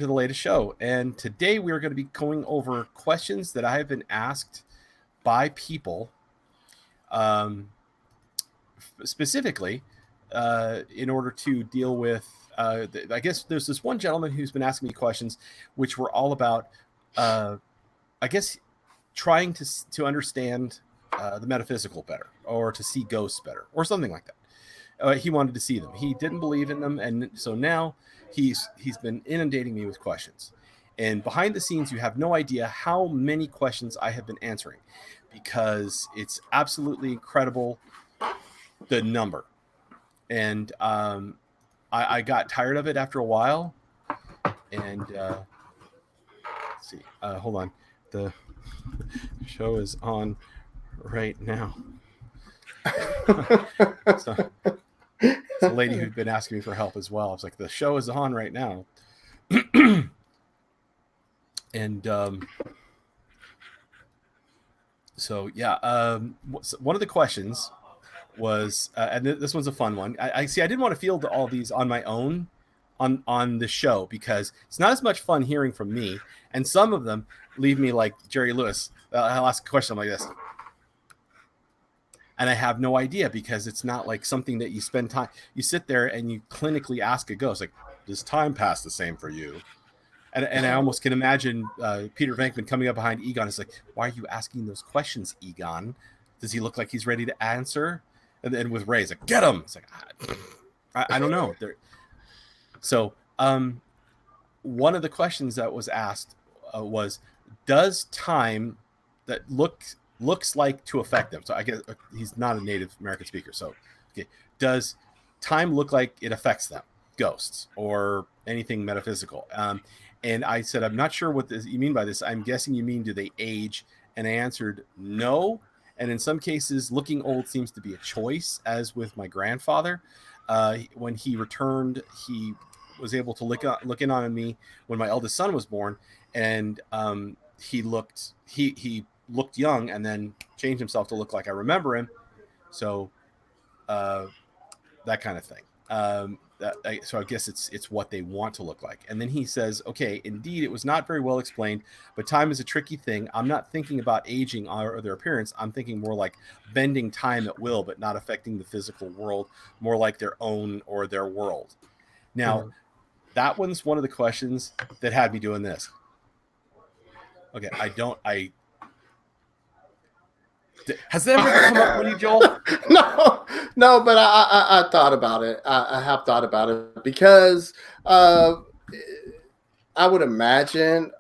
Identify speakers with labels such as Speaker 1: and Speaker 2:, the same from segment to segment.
Speaker 1: to the latest show. And today we are going to be going over questions that I have been asked by people, um, specifically in order to deal with. I guess there's this one gentleman who's been asking me questions, which were all about, uh, I guess, trying to understand the metaphysical better, or to see ghosts better, or something like that. He wanted to see them. He didn't believe in them, and so now he's been inundating me with questions. And behind the scenes, you have no idea how many questions I have been answering, because it's absolutely incredible, the number. And I got tired of it after a while. And let's see, hold on, the show is on right now. So, it's a lady who'd been asking me for help as well. I was like, the show is on right now. And so, yeah, one of the questions was, and this one's a fun one. I see. I didn't want to field all these on my own on the show, because it's not as much fun hearing from me. And some of them leave me like Jerry Lewis. I'll ask a question like this, and I have no idea, because it's not like something that you spend time. You sit there and you clinically ask a ghost, like, does time pass the same for you? And I almost can imagine Peter Venkman coming up behind Egon. It's like, why are you asking those questions, Egon? Does he look like he's ready to answer? And then with Ray, it's like, get him. It's like, I don't know. So one of the questions that was asked was, does time that looks like to affect them? So I guess he's not a Native American speaker. So, okay, does time look like it affects them, ghosts, or anything metaphysical? And I said, I'm not sure what you mean by this. I'm guessing you mean, do they age? And I answered, no. And in some cases, looking old seems to be a choice, as with my grandfather. When he returned, he was able to look in on me when my eldest son was born, and he looked young, and then changed himself to look like I remember him. So that kind of thing. So I guess it's what they want to look like. And then he says, okay, indeed, it was not very well explained, but time is a tricky thing. I'm not thinking about aging or their appearance. I'm thinking more like bending time at will, but not affecting the physical world, more like their own or their world. Now, that one's one of the questions that had me doing this. Okay, has that ever come up with you, Joel?
Speaker 2: No, but I thought about it. I have thought about it, because I would imagine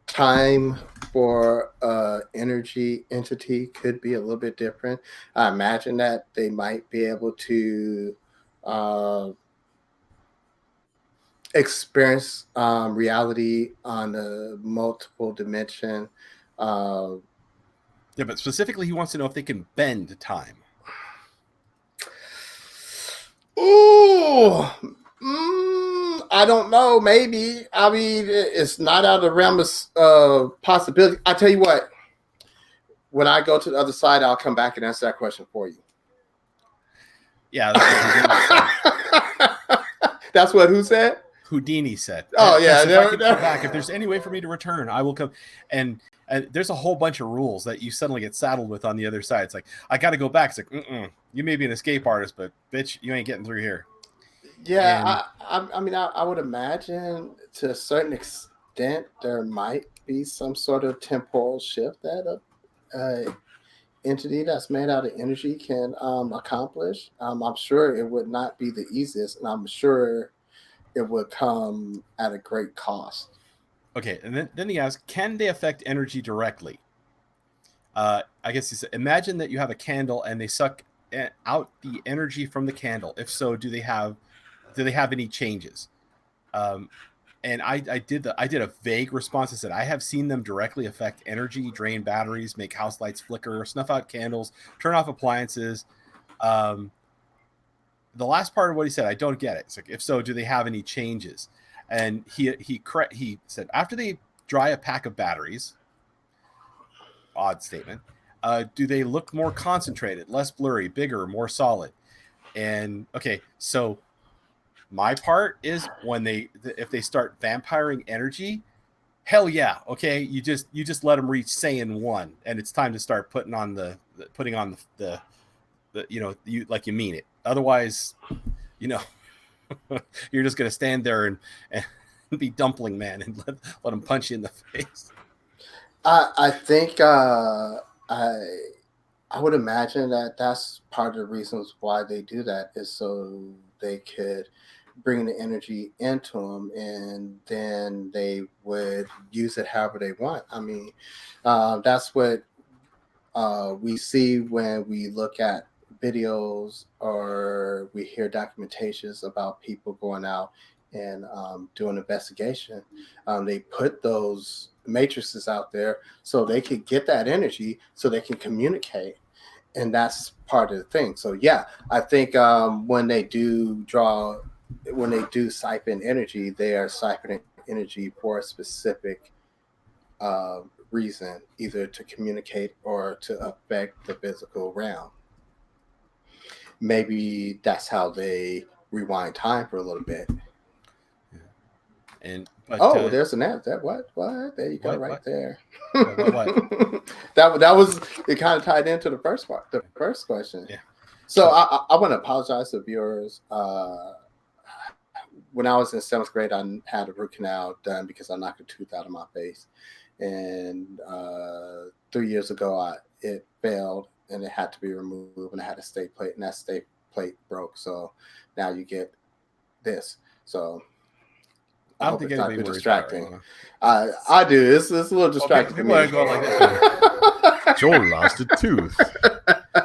Speaker 2: time for energy entity could be a little bit different. I imagine that they might be able to experience reality on a multiple dimension.
Speaker 1: Yeah, but specifically, he wants to know if they can bend time.
Speaker 2: Ooh, I don't know. Maybe. I mean, it's not out of the realm of possibility. I tell you what. When I go to the other side, I'll come back and answer that question for you.
Speaker 1: Yeah,
Speaker 2: that's what who said?
Speaker 1: Houdini said.
Speaker 2: Oh yeah,
Speaker 1: if I can come back, if there's any way for me to return, I will come. And there's a whole bunch of rules that you suddenly get saddled with on the other side. It's like, I got to go back. It's like, you may be an escape artist, but bitch, you ain't getting through here.
Speaker 2: Yeah, I mean, I would imagine to a certain extent there might be some sort of temporal shift that entity that's made out of energy can accomplish. I'm sure it would not be the easiest, and I'm sure it would come at a great cost.
Speaker 1: Okay, and then he asks, can they affect energy directly? I guess he said, imagine that you have a candle and they suck out the energy from the candle. If so, do they have any changes? And I did a vague response. I said, I have seen them directly affect energy, drain batteries, make house lights flicker, snuff out candles, turn off appliances. The last part of what he said, I don't get it. It's like, if so, do they have any changes? And he said, after they dry a pack of batteries, odd statement, do they look more concentrated, less blurry, bigger, more solid? And okay, so My part is when if they start vampiring energy, hell yeah, okay. You just let them reach Saiyan 1, and it's time to start putting on the you like you mean it. Otherwise, you know, you're just gonna stand there and be dumpling man and let them punch you in the face.
Speaker 2: I think I would imagine that that's part of the reasons why they do that is so they could bring the energy into them, and then they would use it however they want. I mean, that's what we see when we look at videos or we hear documentations about people going out and doing investigation. They put those matrices out there so they could get that energy so they can communicate, and that's part of the thing. So yeah, I think when they do siphon energy, they are siphoning energy for a specific reason, either to communicate or to affect the physical realm. Maybe that's how they rewind time for a little bit.
Speaker 1: But
Speaker 2: There's an app. That what? There you go, right there.
Speaker 1: What?
Speaker 2: that was it. Kind of tied into the first part, the first question.
Speaker 1: Yeah.
Speaker 2: So I want to apologize to viewers. When I was in 7th grade, I had a root canal done because I knocked a tooth out of my face, and 3 years ago, it failed and it had to be removed, and I had a stay plate, and that stay plate broke. So now you get this. So
Speaker 1: I don't think anybody worries
Speaker 2: distracting.
Speaker 1: About it right
Speaker 2: I do. It's a little distracting.
Speaker 1: People are going like this.
Speaker 3: Joel lost a tooth.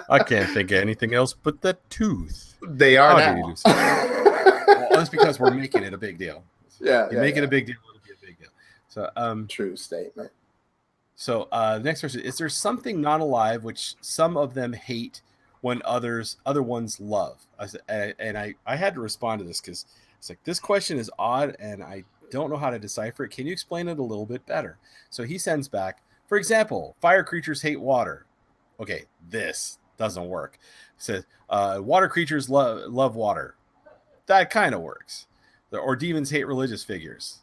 Speaker 3: I can't think of anything else but the tooth.
Speaker 2: They are now.
Speaker 1: Well, that's because we're making it a big deal.
Speaker 2: Yeah,
Speaker 1: make it a big deal, it'll be a big deal. So,
Speaker 2: true statement.
Speaker 1: So, next question: is there something not alive which some of them hate when other ones love? I had to respond to this because it's like this question is odd and I don't know how to decipher it. Can you explain it a little bit better? So he sends back, for example, fire creatures hate water. Okay, this doesn't work. It says water creatures love water. That kind of works. Or demons hate religious figures.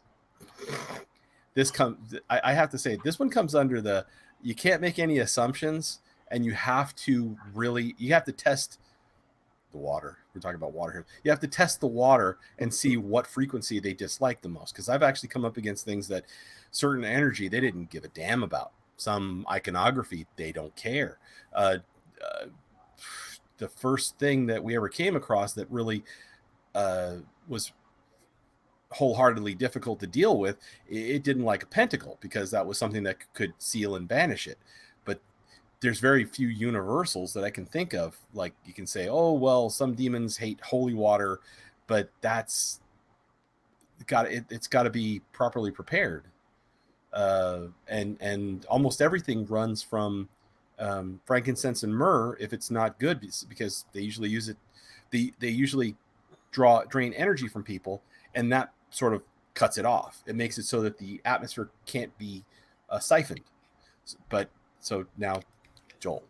Speaker 1: I have to say, this one comes under you can't make any assumptions, and you have to test the water. We're talking about water here. You have to test the water and see what frequency they dislike the most. Because I've actually come up against things that certain energy they didn't give a damn about. Some iconography, they don't care. The first thing that we ever came across that really was wholeheartedly difficult to deal with, it didn't like a pentacle because that was something that could seal and banish it. But there's very few universals that I can think of. Like you can say, oh, well, some demons hate holy water, but it's got to be properly prepared. And almost everything runs from frankincense and myrrh if it's not good, because they usually use it. They usually drain energy from people, and that sort of cuts it off. It makes it so that the atmosphere can't be siphoned. But so now, Joel,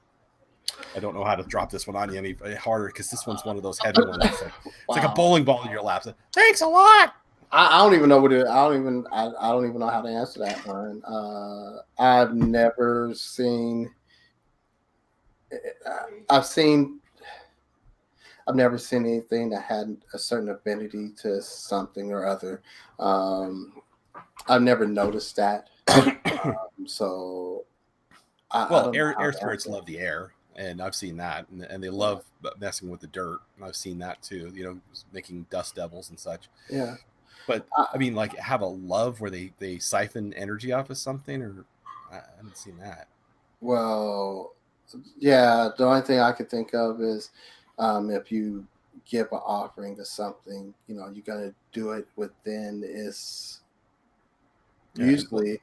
Speaker 1: I don't know how to drop this one on you any harder because this one's one of those heavy ones. It's like a bowling ball in your lap. So, thanks a lot.
Speaker 2: I don't even know I don't even know how to answer that one. I've never seen anything that had a certain affinity to something or other. I've never noticed that. So,
Speaker 1: air spirits love the air, and I've seen that, and they love messing with the dirt. And I've seen that too. Making dust devils and such.
Speaker 2: Yeah.
Speaker 1: But I mean, like, have a love where they siphon energy off of something, or I haven't seen that.
Speaker 2: Well, yeah. The only thing I could think of is if you give an offering to something, you're gonna do it within its. Usually,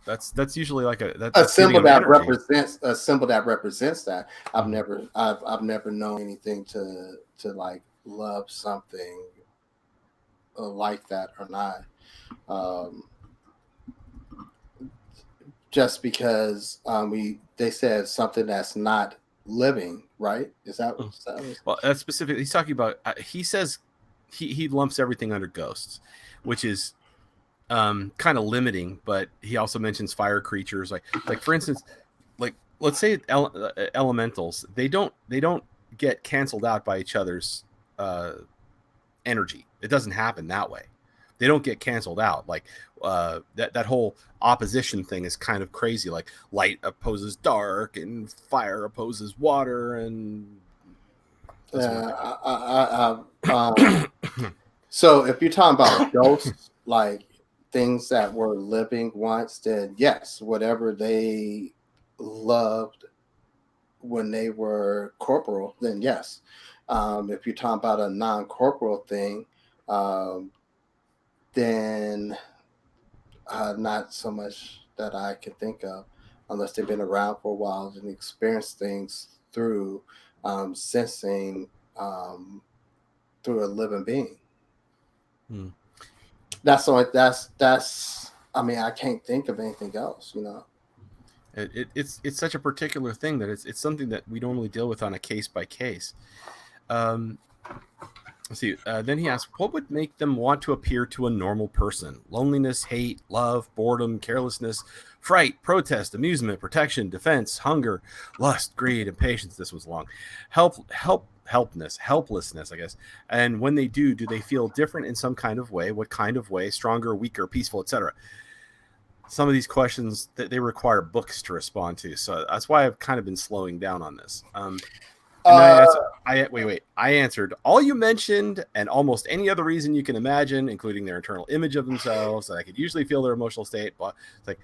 Speaker 1: that's usually like a
Speaker 2: symbol that represents that. I've never known anything to like love something like that or not. Just because they said something that's not living, right? Is that
Speaker 1: well, that's specific. He's talking about he says he lumps everything under ghosts, which is kind of limiting. But he also mentions fire creatures, like for instance, like let's say elementals. They don't get canceled out by each other's energy. It doesn't happen that way. They don't get canceled out. Like that whole opposition thing is kind of crazy. Like light opposes dark and fire opposes water, and
Speaker 2: so if you're talking about ghosts, like things that were living once, then yes, whatever they loved when they were corporal, then yes. If you're talking about a non-corporal thing, then not so much that I can think of, unless they've been around for a while and experienced things through sensing through a living being. That's I mean, I can't think of anything else, you know.
Speaker 1: It's such a particular thing that it's something that we don't really deal with on a case by case. Let's see. Then he asked, what would make them want to appear to a normal person? Loneliness, hate, love, boredom, carelessness, fright, protest, amusement, protection, defense, hunger, lust, greed, impatience. This was long. Helplessness, I guess. And when they do they feel different in some kind of way? What kind of way? Stronger, weaker, peaceful, etc. Some of these questions that they require books to respond to. So that's why I've kind of been slowing down on this. I answered all you mentioned and almost any other reason you can imagine, including their internal image of themselves, that I could usually feel their emotional state. But it's like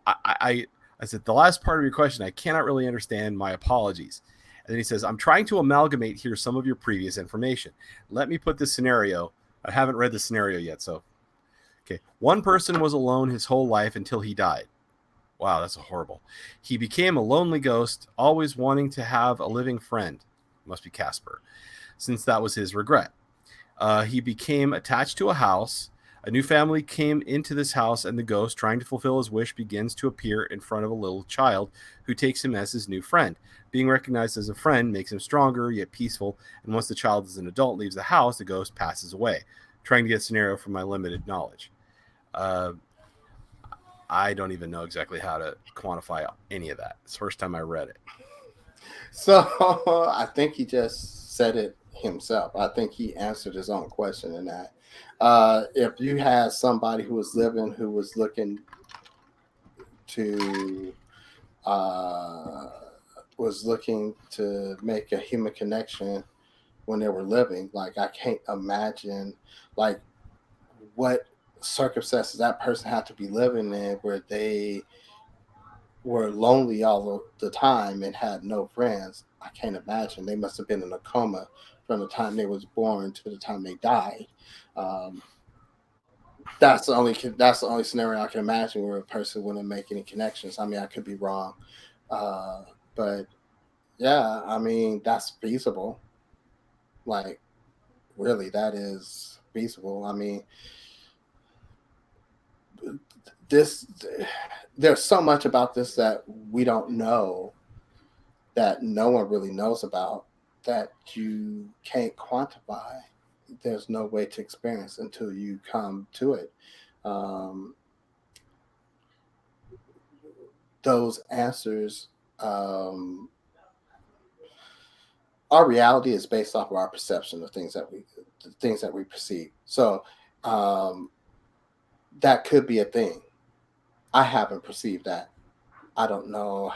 Speaker 1: I said, the last part of your question, I cannot really understand. My apologies. And then he says, I'm trying to amalgamate here some of your previous information. Let me put this scenario. I haven't read the scenario yet. So, okay. One person was alone his whole life until he died. Wow, that's horrible. He became a lonely ghost, always wanting to have a living friend. Must be Casper, since that was his regret. He became attached to a house. A new family came into this house, and the ghost, trying to fulfill his wish, begins to appear in front of a little child who takes him as his new friend. Being recognized as a friend makes him stronger, yet peaceful, and once the child is an adult and leaves the house, the ghost passes away. Trying to get a scenario from my limited knowledge. I don't even know exactly how to quantify any of that. It's the first time I read it.
Speaker 2: So I think he just said it himself. I think he answered his own question in that. If you had somebody who was living, who was looking to make a human connection when they were living, like I can't imagine like what circumstances that person had to be living in where they were lonely all the time and had no friends. I can't imagine. They must have been in a coma from the time they was born to the time they died. That's the only scenario I can imagine where a person wouldn't make any connections. I mean, I could be wrong, but yeah, I mean that's feasible. Like, really, that is feasible. I mean, there's so much about this that we don't know, that no one really knows about, that you can't quantify. There's no way to experience until you come to it. Those answers, our reality is based off of our perception of the things that we perceive. So that could be a thing. I haven't perceived that. I don't know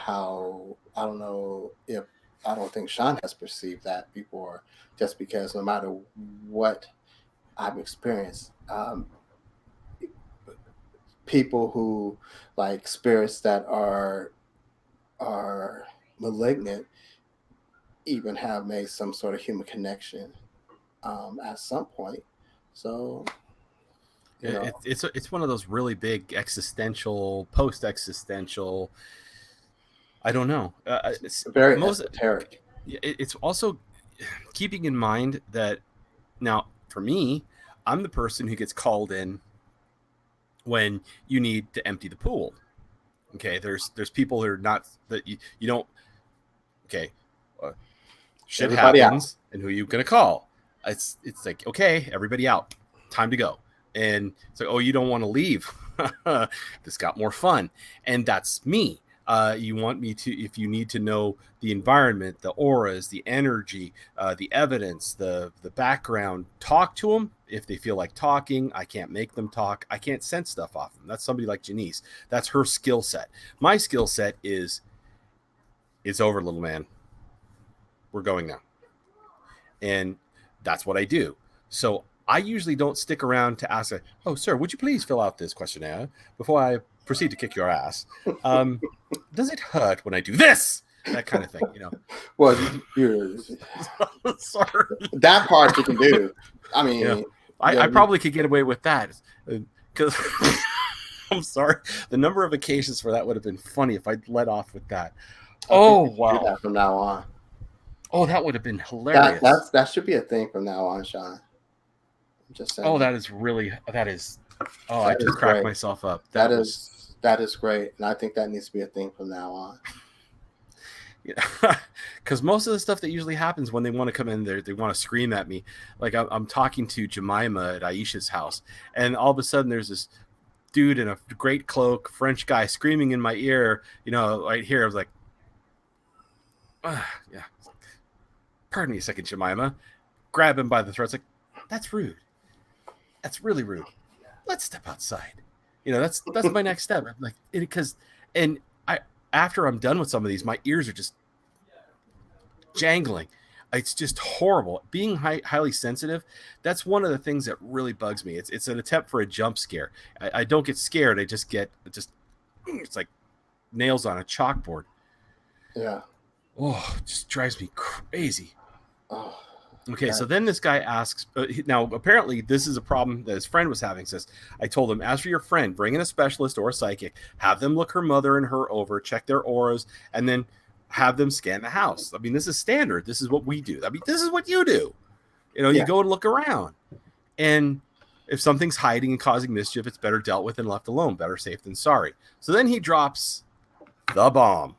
Speaker 2: if, I don't think Sean has perceived that before, just because no matter what I've experienced, people who like spirits that are malignant even have made some sort of human connection at some point. So
Speaker 1: it's one of those really big existential, post-existential. I don't know.
Speaker 2: It's very esoteric.
Speaker 1: It's also keeping in mind that now, for me, I'm the person who gets called in when you need to empty the pool. Okay, there's people who are not, that you don't. Okay, shit
Speaker 2: Everybody
Speaker 1: happens, and who are you gonna call? It's like, okay, everybody out, time to go. And it's like, oh, you don't want to leave. This got more fun. And that's me. You want me to, if you need to know the environment, the auras, the energy, the evidence, the background, talk to them if they feel like talking. I can't make them talk. I can't sense stuff off them. That's somebody like Janice. That's her skill set. My skill set is, it's over, little man. We're going now. And that's what I do. So I usually don't stick around to ask, oh, sir, would you please fill out this questionnaire before I proceed to kick your ass? Does it hurt when I do this? That kind of thing, you know.
Speaker 2: Well, you're
Speaker 1: Sorry.
Speaker 2: that part you can do. I mean,
Speaker 1: Yeah. I probably could get away with that because I'm sorry. The number of occasions for that would have been funny if I'd let off with that. Oh,
Speaker 2: do
Speaker 1: wow.
Speaker 2: that from now on.
Speaker 1: Oh, that would have been hilarious.
Speaker 2: That should be a thing from now on, Sean. I'm just saying.
Speaker 1: Oh, that is really, that is, oh,
Speaker 2: That
Speaker 1: I
Speaker 2: is
Speaker 1: just cracked
Speaker 2: great.
Speaker 1: myself up.
Speaker 2: that is great, and I think that needs to be a thing from now on.
Speaker 1: Because most of the stuff that usually happens when they want to come in there, they want to scream at me. Like I'm talking to Jemima at Aisha's house, and all of a sudden there's this dude in a great cloak, French guy, screaming in my ear. You know, right here, I was like, yeah. Pardon me a second, Jemima. Grab him by the throat. It's like, that's rude. That's really rude. Let's step outside. You know, that's my next step. I'm like, because, and I, after I'm done with some of these, my ears are just jangling. It's just horrible. Being highly sensitive, that's one of the things that really bugs me. It's an attempt for a jump scare. I don't get scared. I just get, it's like nails on a chalkboard.
Speaker 2: Yeah.
Speaker 1: Oh, it just drives me crazy.
Speaker 2: Oh,
Speaker 1: Okay,
Speaker 2: God.
Speaker 1: so then this guy asks, now apparently this is a problem that his friend was having. Says, I told him, as for your friend, bring in a specialist or a psychic, have them look her mother and her over, check their auras, and then have them scan the house. I mean, this is standard. This is what we do. I mean, this is what you do. You know,
Speaker 2: Yeah.
Speaker 1: you go and look around. And if something's hiding and causing mischief, it's better dealt with and left alone. Better safe than sorry. So then he drops the bomb.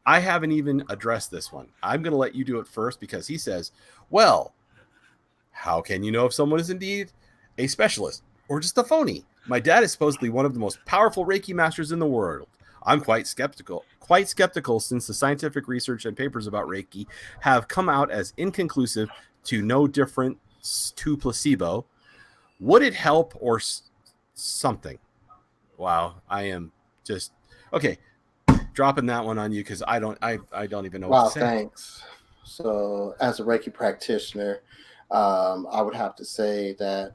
Speaker 1: I haven't even addressed this one. I'm going to let you do it first because he says, well, how can you know if someone is indeed a specialist or just a phony? My dad is supposedly one of the most powerful Reiki masters in the world. I'm quite skeptical since the scientific research and papers about Reiki have come out as inconclusive to no different to placebo. Would it help or something? Wow, I am just okay. Dropping that one on you because I don't even know what
Speaker 2: Wow,
Speaker 1: to say.
Speaker 2: thanks. So, as a Reiki practitioner, I would have to say that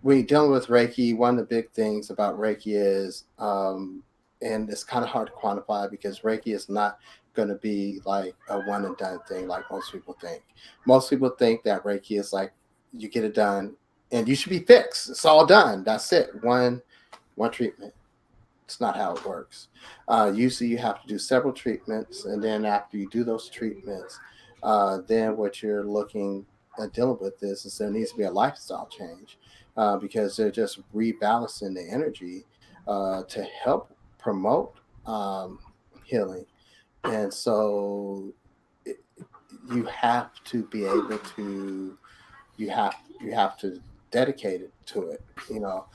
Speaker 2: when you're dealing with Reiki, one of the big things about Reiki is, and it's kind of hard to quantify because Reiki is not going to be like a one and done thing like most people think. Most people think that Reiki is like you get it done and you should be fixed. It's all done. That's it. One treatment. It's not how it works. Usually you have to do several treatments, and then after you do those treatments, then what you're looking at dealing with is there needs to be a lifestyle change because they're just rebalancing the energy to help promote healing. And so you have to be able to, you have to dedicate it to it, you know.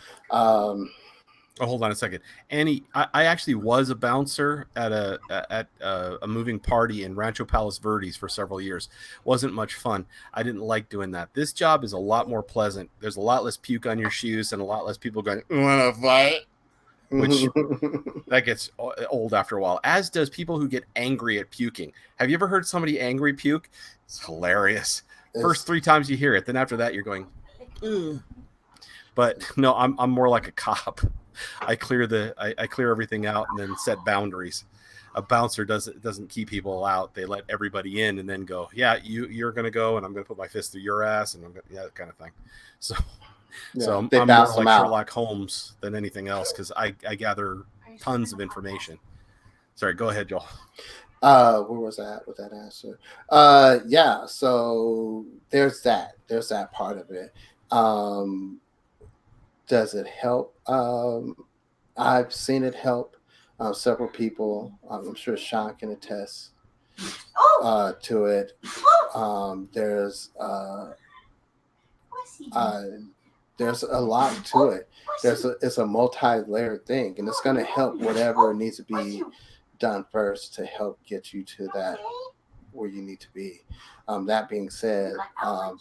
Speaker 1: Oh, hold on a second, Annie. I actually was a bouncer at a moving party in Rancho Palos Verdes for several years. Wasn't much fun. I didn't like doing that. This job is a lot more pleasant. There's a lot less puke on your shoes and a lot less people going, "Wanna fight?" Which that gets old after a while. As does people who get angry at puking. Have you ever heard somebody angry puke? It's hilarious. First 3 times you hear it, then after that you're going, ugh. But no, I'm more like a cop. I clear everything out and then set boundaries. A bouncer doesn't keep people out. They let everybody in and then go, yeah, you're gonna go, and I'm gonna put my fist through your ass, and that kind of thing. So,
Speaker 2: Yeah,
Speaker 1: I'm more like Sherlock Holmes than anything else because I gather tons of information. Sorry, go ahead, Joel.
Speaker 2: Where was I at with that answer? Yeah, so there's that part of it. Does it help? I've seen it help several people. I'm sure Sean can attest to it. There's a lot to it. It's a multi-layered thing, and it's going to help whatever needs to be done first to help get you to that where you need to be. That being said,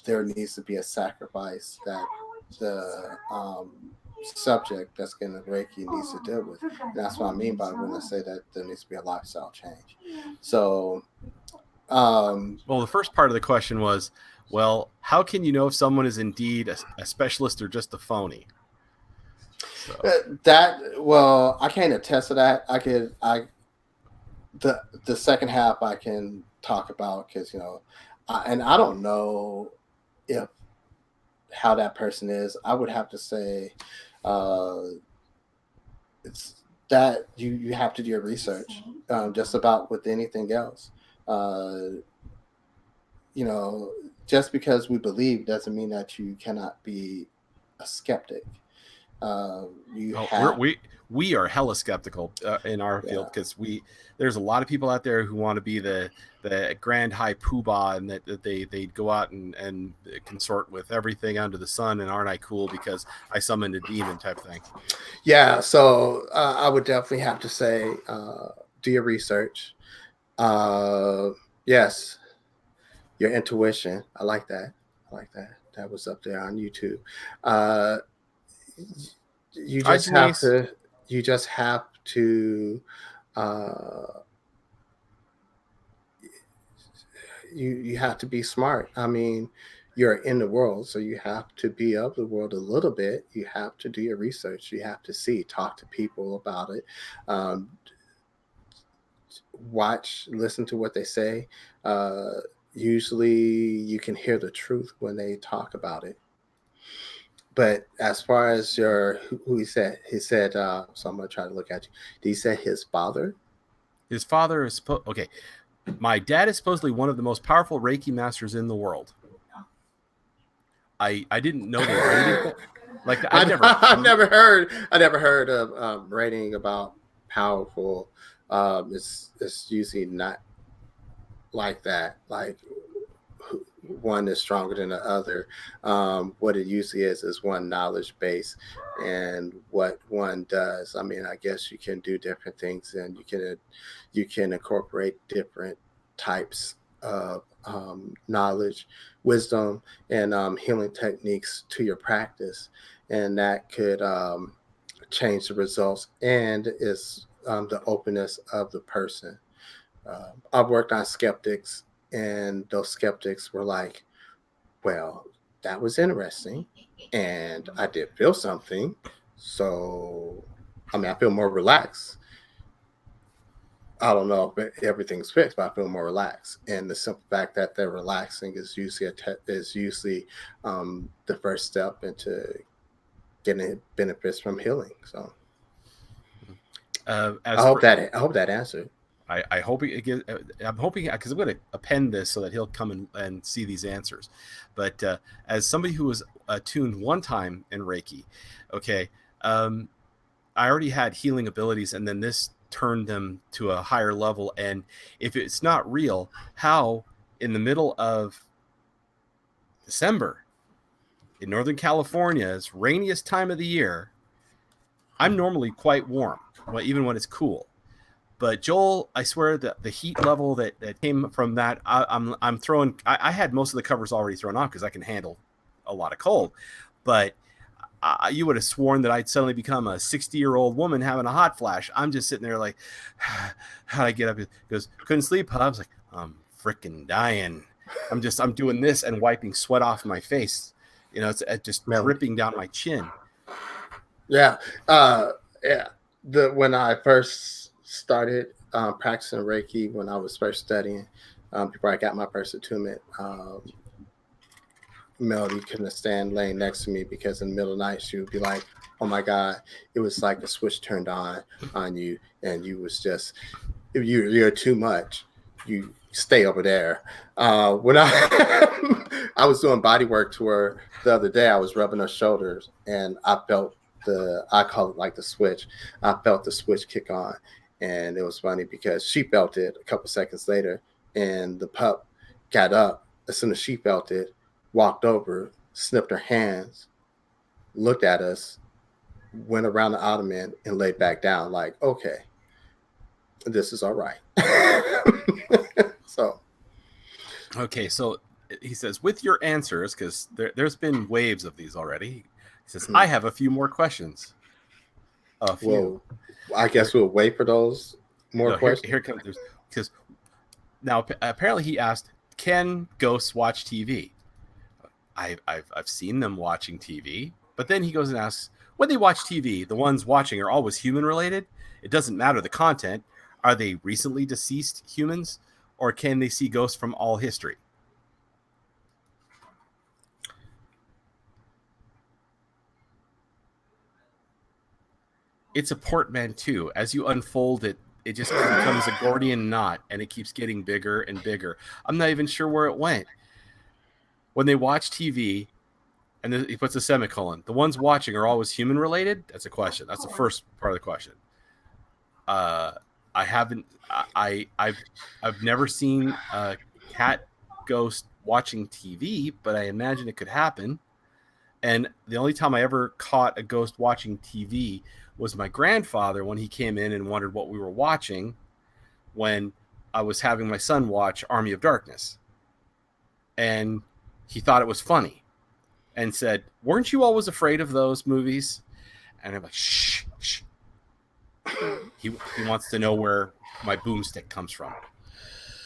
Speaker 2: there needs to be a sacrifice that the subject that's getting Reiki needs to deal with. And that's what I mean by when I say that there needs to be a lifestyle change. So,
Speaker 1: well, the first part of the question was, well, how can you know if someone is indeed a specialist or just a phony?
Speaker 2: So. I can't attest to that. The second half I can talk about because and I don't know if how that person is. I would have to say it's that you have to do your research just about with anything else. Just because we believe doesn't mean that you cannot be a skeptic.
Speaker 1: We are hella skeptical in our field because there's a lot of people out there who want to be the grand high poobah and that they go out and consort with everything under the sun, and aren't I cool because I summoned a demon type thing.
Speaker 2: Yeah, so I would definitely have to say do your research. Yes, your intuition. I like that. That was up there on YouTube. You just have to you have to be smart. I mean, you're in the world, so you have to be of the world a little bit. You have to do your research. You have to talk to people about it. Watch, listen to what they say. Usually you can hear the truth when they talk about it. But as far as who he said, so I'm going to try to look at you. Did he say his father?
Speaker 1: His father is okay. My dad is supposedly one of the most powerful Reiki masters in the world. I didn't know they rated like that.
Speaker 2: I never heard of rating about powerful. It's usually not like that. Like one is stronger than the other. What it usually is one knowledge base, and what one does. I mean, I guess you can do different things, and you can incorporate different types of knowledge, wisdom, and healing techniques to your practice, and that could change the results and is the openness of the person. I've worked on skeptics, and those skeptics were like, well, that was interesting, and I did feel something. So, I mean, I feel more relaxed. I don't know if everything's fixed, but I feel more relaxed. And the simple fact that they're relaxing is usually the first step into getting benefits from healing. So, I hope that answered.
Speaker 1: I hope I'm hoping because I'm going to append this so that he'll come and see these answers. But as somebody who was attuned one time in Reiki, okay, I already had healing abilities, and then this turned them to a higher level. And if it's not real, how in the middle of December in Northern California's rainiest time of the year, I'm normally quite warm, even when it's cool. But Joel, I swear that the heat level that came from that, I'm throwing. I had most of the covers already thrown off because I can handle a lot of cold. But you would have sworn that I'd suddenly become a 60-year-old woman having a hot flash. I'm just sitting there like, how'd I get up? He goes, couldn't sleep, huh? I was like, I'm freaking dying. I'm doing this and wiping sweat off my face. It's just dripping down my chin.
Speaker 2: Yeah. When I first started practicing Reiki, when I was first studying, before I got my first attunement, Melody couldn't stand laying next to me because in the middle of the night she would be like, oh my God, it was like the switch turned on you, and you was just, if you're too much, you stay over there. When I was doing body work to her the other day, I was rubbing her shoulders, and I felt I call it like the switch. I felt the switch kick on, and it was funny because she felt it a couple seconds later, and the pup got up as soon as she felt it, walked over, snipped her hands, looked at us, went around the ottoman, and laid back down. Like, okay, this is all right. So,
Speaker 1: Okay, so he says, with your answers, because there's been waves of these already. He says, I have a few more questions. A few.
Speaker 2: well, I guess we'll wait for those more questions.
Speaker 1: Here comes because now apparently he asked, can ghosts watch TV? I've seen them watching TV, but then he goes and asks, when they watch TV, the ones watching are always human related. It doesn't matter the content. Are they recently deceased humans, or can they see ghosts from all history? It's a portmanteau. As you unfold it, it just becomes a Gordian knot, and it keeps getting bigger and bigger. I'm not even sure where it went. When they watch TV, and then he puts a semicolon, the ones watching are always human related? That's a question. That's the first part of the question. I've never seen a cat ghost watching TV, but I imagine it could happen. And the only time I ever caught a ghost watching TV was my grandfather when he came in and wondered what we were watching when I was having my son watch Army of Darkness. And he thought it was funny and said, weren't you always afraid of those movies? And I'm like, shh. He wants to know where my boomstick comes from.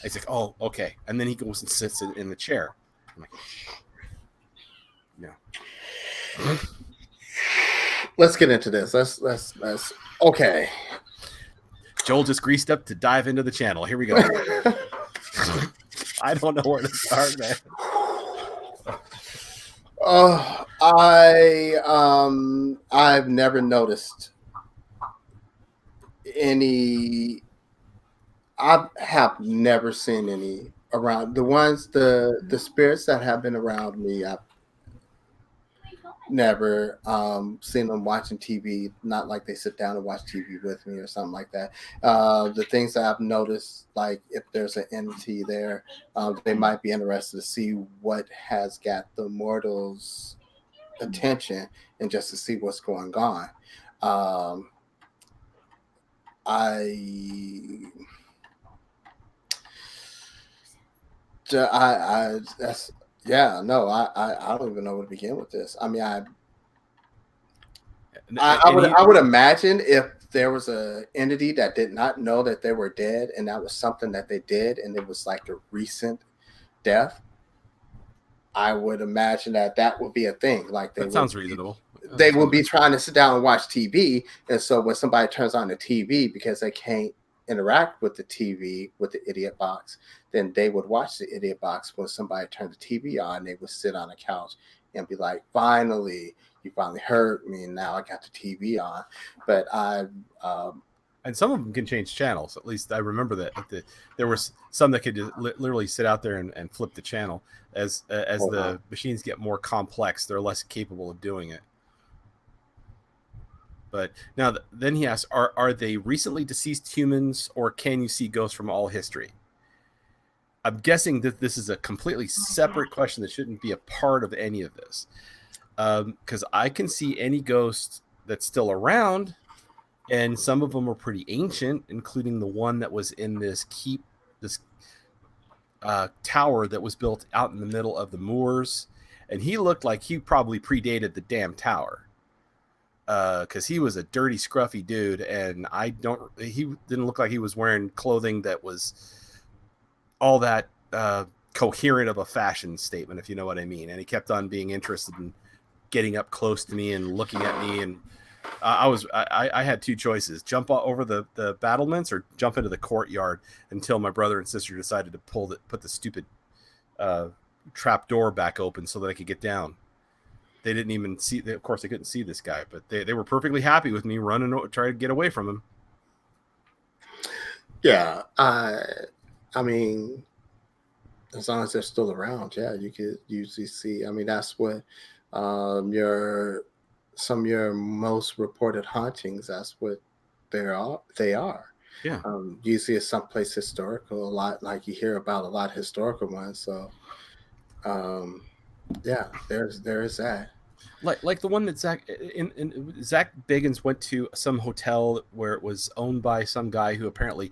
Speaker 1: He's like, oh, okay. And then he goes and sits in the chair. I'm like, no.
Speaker 2: Let's get into this. Let's okay.
Speaker 1: Joel just greased up to dive into the channel. Here we go. I don't know where to start, man.
Speaker 2: I've never noticed any. I have never seen any around. The spirits that have been around me, I've never seen them watching TV. Not like they sit down and watch TV with me or something like that. The things that I've noticed, like if there's an entity there, they might be interested to see what has got the mortals' attention and just to see what's going on. That's yeah, no, I don't even know where to begin with this. I mean, I would imagine if there was a entity that did not know that they were dead, and that was something that they did, and it was like a recent death. I would imagine that would be a thing. Like
Speaker 1: that sounds reasonable.
Speaker 2: They will be trying to sit down and watch TV, and so when somebody turns on the TV because they can't interact with the TV with the idiot box, then they would watch the idiot box. When somebody turned the TV on, they would sit on a couch and be like, finally, you finally heard me, and now I got the TV on. But
Speaker 1: and some of them can change channels. At least I remember that there was some that could literally sit out there and flip the channel. As the machines get more complex, they're less capable of doing it. But now, then he asks, are they recently deceased humans, or can you see ghosts from all history? I'm guessing that this is a completely separate question that shouldn't be a part of any of this. Because I can see any ghost that's still around, and some of them are pretty ancient, including the one that was in this tower that was built out in the middle of the moors. And he looked like he probably predated the damn tower. Because he was a dirty, scruffy dude, and he didn't look like he was wearing clothing that was all that coherent of a fashion statement, if you know what I mean. And he kept on being interested in getting up close to me and looking at me. And I had two choices: jump over the battlements or jump into the courtyard, until my brother and sister decided to put the stupid trap door back open so that I could get down. They didn't even see. Of course, they couldn't see this guy, but they were perfectly happy with me running, trying to get away from him.
Speaker 2: Yeah, I mean, as long as they're still around, yeah, you could usually see. I mean, that's what some of your most reported hauntings. That's what they are.
Speaker 1: Yeah.
Speaker 2: Usually it's someplace historical, a lot like you hear about a lot of historical ones. So um, yeah, there is that.
Speaker 1: Like the one that Zach Bagans went to some hotel where it was owned by some guy who apparently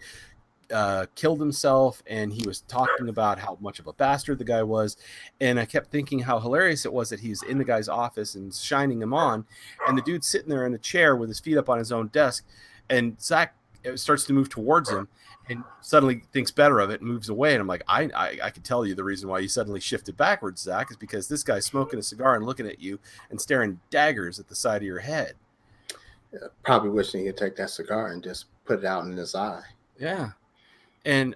Speaker 1: killed himself, and he was talking about how much of a bastard the guy was. And I kept thinking how hilarious it was that he's in the guy's office and shining him on, and the dude's sitting there in a chair with his feet up on his own desk, and Zach starts to move towards him and suddenly thinks better of it and moves away. And I'm like, I could tell you the reason why you suddenly shifted backwards, Zach, is because this guy's smoking a cigar and looking at you and staring daggers at the side of your head.
Speaker 2: Probably wishing he could take that cigar and just put it out in his eye.
Speaker 1: Yeah. And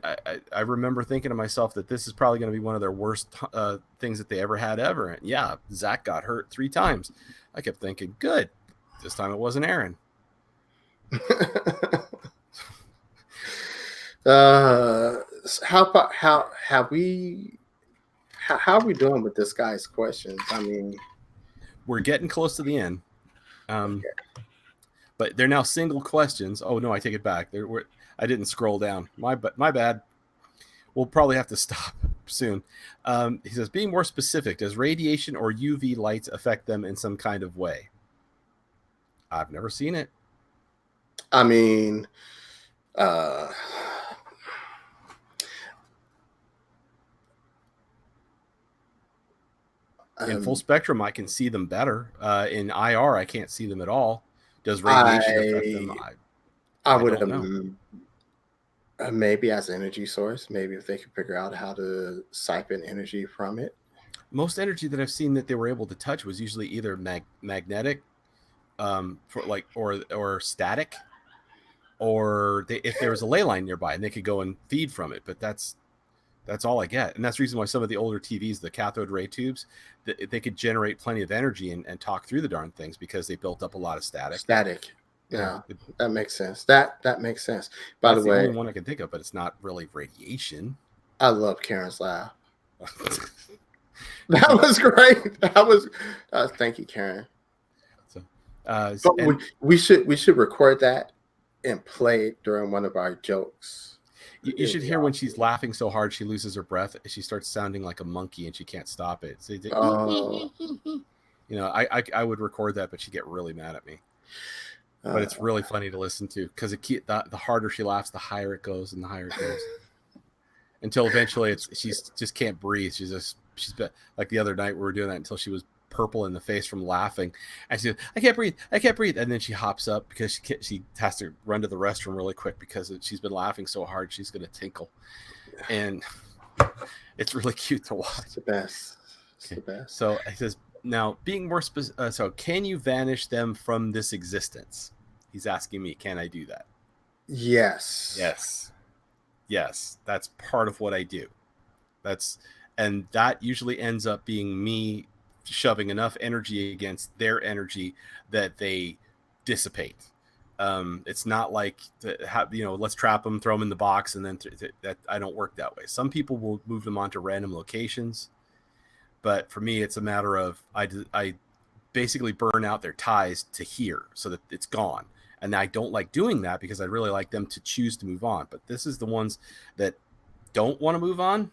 Speaker 1: I remember thinking to myself that this is probably going to be one of their worst things that they ever had ever. And yeah, Zach got hurt 3 times. I kept thinking, good. This time it wasn't Aaron.
Speaker 2: How about how are we doing with this guy's questions? I mean,
Speaker 1: we're getting close to the end. But they're now single questions. Oh no, I take it back. I didn't scroll down. My bad. We'll probably have to stop soon. He says, being more specific, does radiation or UV lights affect them in some kind of way? I've never seen it.
Speaker 2: I mean,
Speaker 1: in full spectrum, I can see them better. In IR, I can't see them at all. Does radiation affect them?
Speaker 2: I would have maybe as an energy source, maybe if they could figure out how to siphon energy from it.
Speaker 1: Most energy that I've seen that they were able to touch was usually either magnetic, for like or static, or if there was a ley line nearby and they could go and feed from it. But that's all I get, and that's the reason why some of the older TVs, the cathode ray tubes, they could generate plenty of energy and talk through the darn things because they built up a lot of static.
Speaker 2: Yeah, that makes sense. That makes sense. By the way,
Speaker 1: the only one I can think of, but it's not really radiation.
Speaker 2: I love Karen's laugh. That was great. That was thank you, Karen. So, we should record that and play it during one of our jokes.
Speaker 1: You should hear when she's laughing so hard she loses her breath. She starts sounding like a monkey and she can't stop it. So, I would record that, but she'd get really mad at me. But it's really funny to listen to because the harder she laughs, the higher it goes and the higher it goes. Until eventually she's just can't breathe. She's been, like the other night we were doing that until she was purple in the face from laughing. And she said, I can't breathe. And then she hops up because she has to run to the restroom really quick because she's been laughing so hard she's going to tinkle. And it's really cute to watch.
Speaker 2: It's the best. It's the best.
Speaker 1: So he says, now, being more specific, so can you vanish them from this existence? He's asking me, can I do that?
Speaker 2: Yes.
Speaker 1: That's part of what I do. And that usually ends up being me shoving enough energy against their energy that they dissipate. It's not like let's trap them, throw them in the box, and then that I don't work that way. Some people will move them onto random locations. But for me, it's a matter of I basically burn out their ties to here so that it's gone. And I don't like doing that because I really like them to choose to move on. But this is the ones that don't want to move on.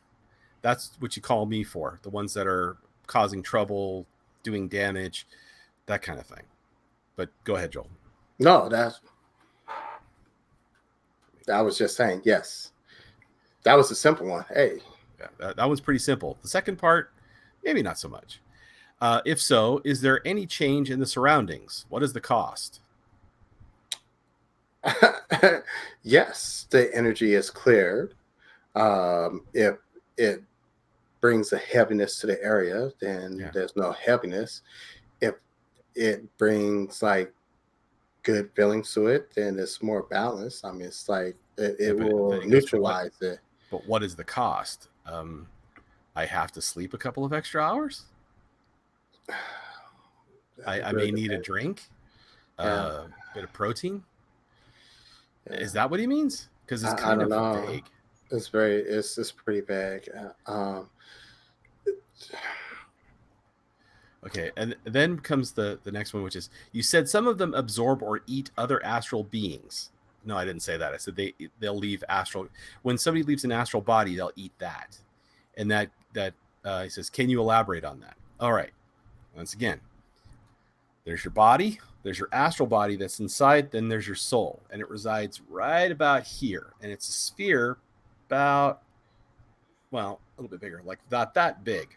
Speaker 1: That's what you call me for. The ones that are causing trouble, doing damage, that kind of thing. But go ahead, Joel.
Speaker 2: No, I was just saying, yes. That was a simple one. Hey.
Speaker 1: Yeah, that one's pretty simple. The second part, maybe not so much. If so, is there any change in the surroundings? What is the cost?
Speaker 2: Yes, the energy is cleared. If it brings a heaviness to the area, then there's no heaviness. If it brings like good feelings to it, then it's more balanced. I mean, it's like it will neutralize it.
Speaker 1: But what is the cost? I have to sleep a couple of extra hours. I may need a drink, a bit of protein. Yeah. Is that what he means? Because it's kind of vague.
Speaker 2: It's pretty vague.
Speaker 1: Okay, and then comes the next one, which is, you said some of them absorb or eat other astral beings. no, I didn't say that. I said they'll leave astral. When somebody leaves an astral body, they'll eat that. And that he says, can you elaborate on that? All right. Once again, there's your body, there's your astral body that's inside, then there's your soul, and it resides right about here. And it's a sphere about, well, a little bit bigger, like about that big.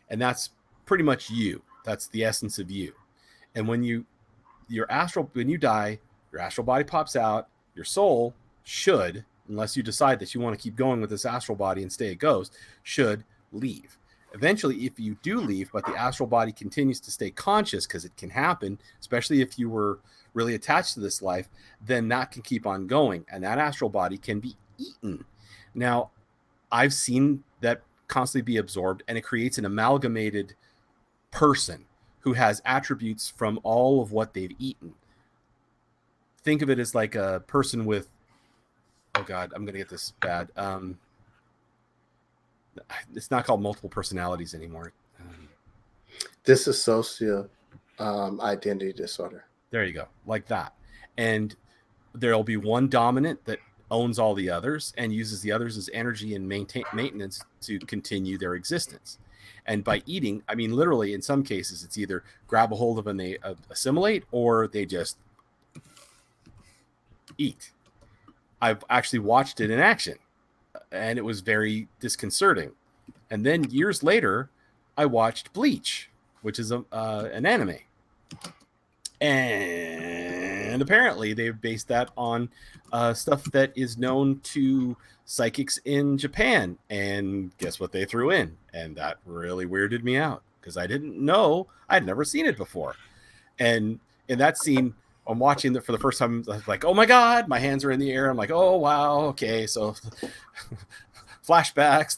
Speaker 1: And that's pretty much you. That's the essence of you. And when you die, your astral body pops out, your soul should, unless you decide that you want to keep going with this astral body and stay a ghost, should leave. Eventually, if you do leave, but the astral body continues to stay conscious, because it can happen, especially if you were really attached to this life, then that can keep on going, and that astral body can be eaten. Now, I've seen that constantly be absorbed, and it creates an amalgamated person who has attributes from all of what they've eaten. Think of it as like a person with, oh God, I'm going to get this bad. It's not called multiple personalities anymore.
Speaker 2: Dissociative identity disorder.
Speaker 1: There you go. Like that. And there'll be one dominant that owns all the others and uses the others as energy and maintenance to continue their existence. And by eating, I mean, literally in some cases, it's either grab a hold of and they assimilate, or they just eat. I've actually watched it in action, and it was very disconcerting. And then years later, I watched Bleach, which is an anime. And apparently they've based that on stuff that is known to psychics in Japan. And guess what they threw in? And that really weirded me out, because I didn't know. I'd never seen it before. And in that scene, I'm watching it for the first time. I was like, oh my God, my hands are in the air. I'm like, oh, wow. Okay. So flashbacks.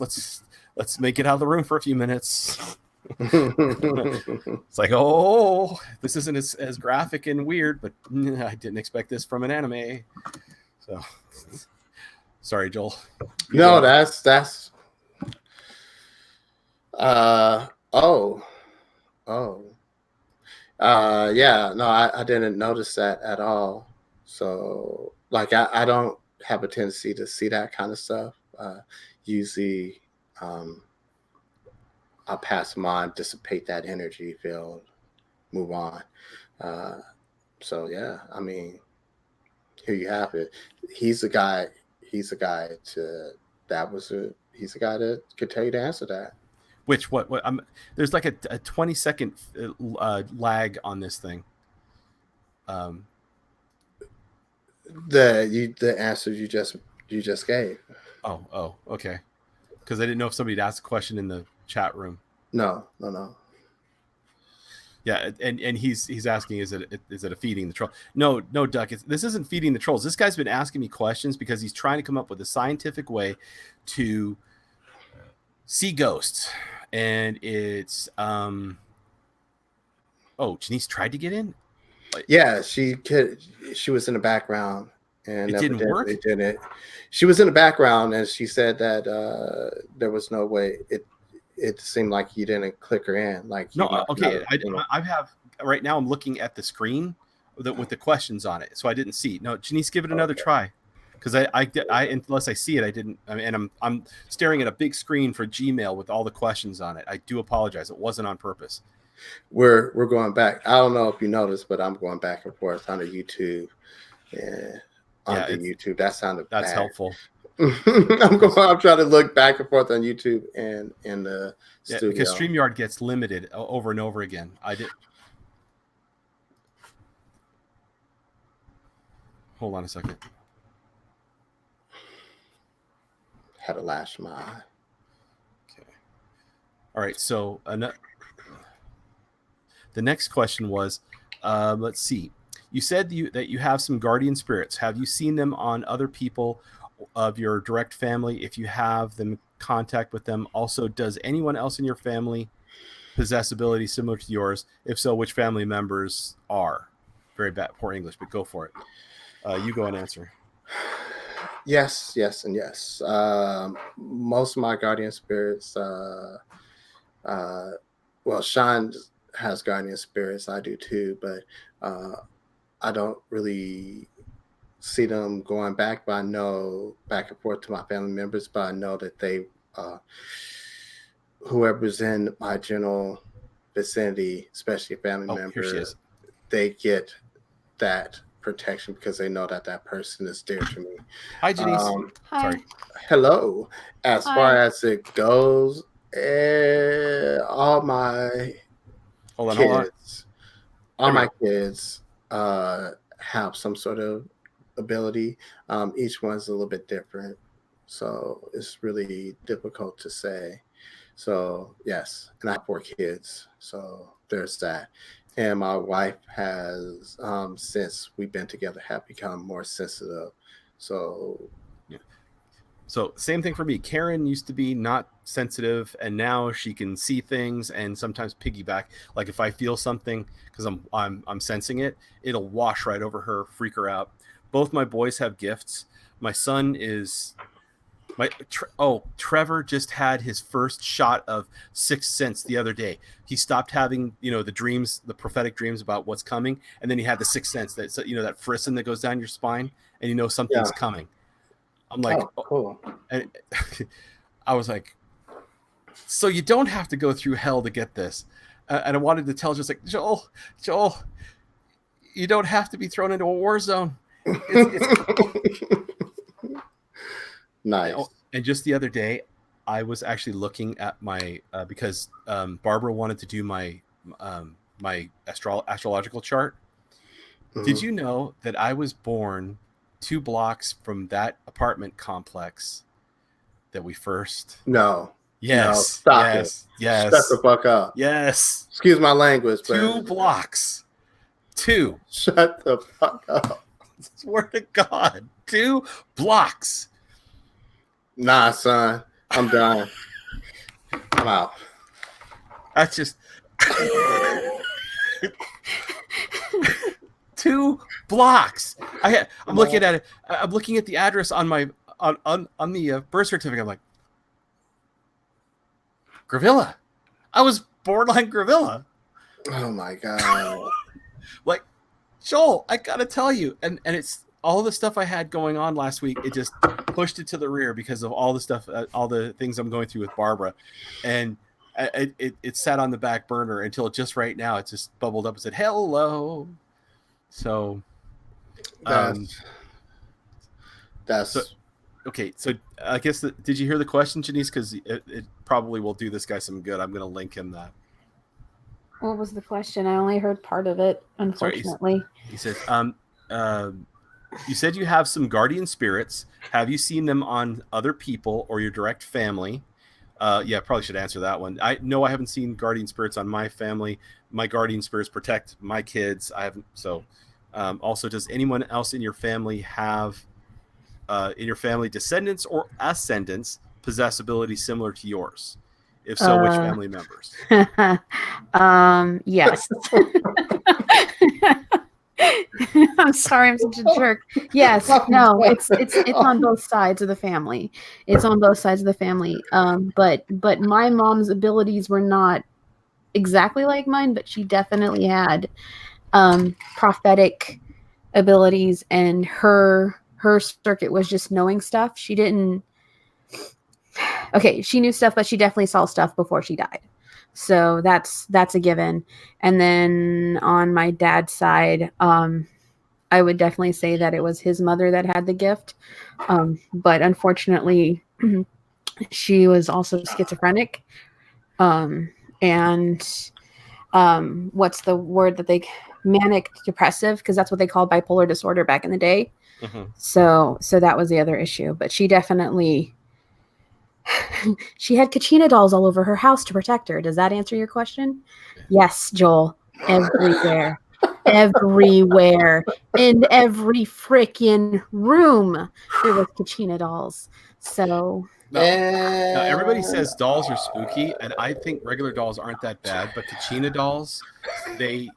Speaker 1: Let's make it out of the room for a few minutes. It's like, oh, this isn't as graphic and weird, but I didn't expect this from an anime. So sorry, Joel.
Speaker 2: No, that's yeah, no, I didn't notice that at all. So like I don't have a tendency to see that kind of stuff. Usually I'll pass them on, dissipate that energy field, move on. So yeah, I mean, here you have it. He's the guy that could tell you to answer that.
Speaker 1: Which there's like a 20-second lag on this thing.
Speaker 2: The answer you just gave.
Speaker 1: Oh, okay. Because I didn't know if somebody'd asked a question in the chat room.
Speaker 2: No.
Speaker 1: Yeah, and he's asking, is it a feeding the troll? No, Duck. This isn't feeding the trolls. This guy's been asking me questions because he's trying to come up with a scientific way to see ghosts. And it's Janice tried to get in.
Speaker 2: Yeah, she was in the background, and
Speaker 1: it didn't work.
Speaker 2: It didn't. She was in the background, and she said that there was no way. It seemed like you didn't click her in. Like
Speaker 1: no, okay. I have right now. I'm looking at the screen with the questions on it, so I didn't see. No, Janice, give it another try. Because I unless I see it, I didn't. I mean, and I'm staring at a big screen for Gmail with all the questions on it. I do apologize. It wasn't on purpose.
Speaker 2: We're going back. I don't know if you noticed, but I'm going back and forth on the YouTube. YouTube. That's
Speaker 1: bad. Helpful.
Speaker 2: I'm trying to look back and forth on YouTube and in the studio.
Speaker 1: Because StreamYard gets limited over and over again. Hold on a second.
Speaker 2: Had to lash my eye.
Speaker 1: Okay. All right. So the next question was, let's see. You said that you have some guardian spirits. Have you seen them on other people of your direct family? If you have them, contact with them. Also, does anyone else in your family possess abilities similar to yours? If so, which family members are? Very bad, poor English, but go for it. You go and answer.
Speaker 2: Yes, and yes. Most of my guardian spirits, Sean has guardian spirits. I do too, but I don't really see them going back, but I know back and forth to my family members, but I know that they, whoever's in my general vicinity, especially a family
Speaker 1: Oh, here she
Speaker 2: member,
Speaker 1: is.
Speaker 2: they get that protection because they know that that person is dear to me.
Speaker 1: Hi, Janice.
Speaker 4: Hi.
Speaker 1: Sorry.
Speaker 2: Hello. As
Speaker 4: Hi.
Speaker 2: far as it goes, all my
Speaker 1: Hold on.
Speaker 2: kids,
Speaker 1: There we
Speaker 2: all my kids have some sort of ability. Each one's a little bit different, so it's really difficult to say. So yes, and I have 4 kids, so there's that. And my wife has, since we've been together, have become more sensitive. So
Speaker 1: So same thing for me. Karen used to be not sensitive, and now she can see things and sometimes piggyback. Like if I feel something because I'm sensing it, it'll wash right over her, freak her out. Both my boys have gifts. My son is Trevor just had his first shot of Sixth Sense the other day. He stopped having the dreams, the prophetic dreams about what's coming, and then he had the Sixth Sense that that frisson that goes down your spine, and something's coming. I'm like,
Speaker 2: oh, cool.
Speaker 1: And I was like, so you don't have to go through hell to get this. And I wanted to tell just like, Joel, you don't have to be thrown into a war zone.
Speaker 2: Nice.
Speaker 1: And just the other day, I was actually looking at my because Barbara wanted to do my my astrological chart. Mm-hmm. Did you know that I was born 2 blocks from that apartment complex that we first?
Speaker 2: No.
Speaker 1: Yes.
Speaker 2: No, stop it.
Speaker 1: Yes.
Speaker 2: Shut the fuck up.
Speaker 1: Yes.
Speaker 2: Excuse my language, but
Speaker 1: 2 blocks. 2.
Speaker 2: Shut the fuck up.
Speaker 1: Swear to God. 2 blocks.
Speaker 2: Nah, son. I'm done. I'm out.
Speaker 1: That's just 2 blocks. I'm looking at it. I'm looking at the address on my on the birth certificate. I'm like, Gravilla. I was borderline Gravilla.
Speaker 2: Oh my God.
Speaker 1: Like, Joel, I gotta tell you, and it's all the stuff I had going on last week. It just pushed it to the rear because of all the stuff, all the things I'm going through with Barbara, and it sat on the back burner until just right now. It just bubbled up and said hello. So,
Speaker 2: that's
Speaker 1: okay. So I guess did you hear the question, Janice? Because it probably will do this guy some good. I'm going to link him that.
Speaker 4: What was the question? I only heard part of it, unfortunately.
Speaker 1: Sorry, he says, you said you have some guardian spirits. Have you seen them on other people or your direct family? Yeah, probably should answer that one. I haven't seen guardian spirits on my family. My guardian spirits protect my kids. I haven't. So, also, does anyone else in your family have, descendants or ascendants possess abilities similar to yours? If so, which family members?
Speaker 4: Yes. I'm sorry, I'm such a jerk. Yes, no, it's on both sides of the family. It's on both sides of the family. But my mom's abilities were not exactly like mine, but she definitely had prophetic abilities, and her circuit was just knowing stuff. She didn't. Okay, she knew stuff, but she definitely saw stuff before she died. So that's a given. And then on my dad's side, I would definitely say that it was his mother that had the gift. But unfortunately, she was also schizophrenic. And what's the word that they manic depressive, because that's what they called bipolar disorder back in the day. Mm-hmm. So that was the other issue. But she definitely she had Kachina dolls all over her house to protect her. Does that answer your question? Yes, Joel. Everywhere. Everywhere. In every freaking room there was Kachina dolls. So
Speaker 1: now, everybody says dolls are spooky, and I think regular dolls aren't that bad, but Kachina dolls, they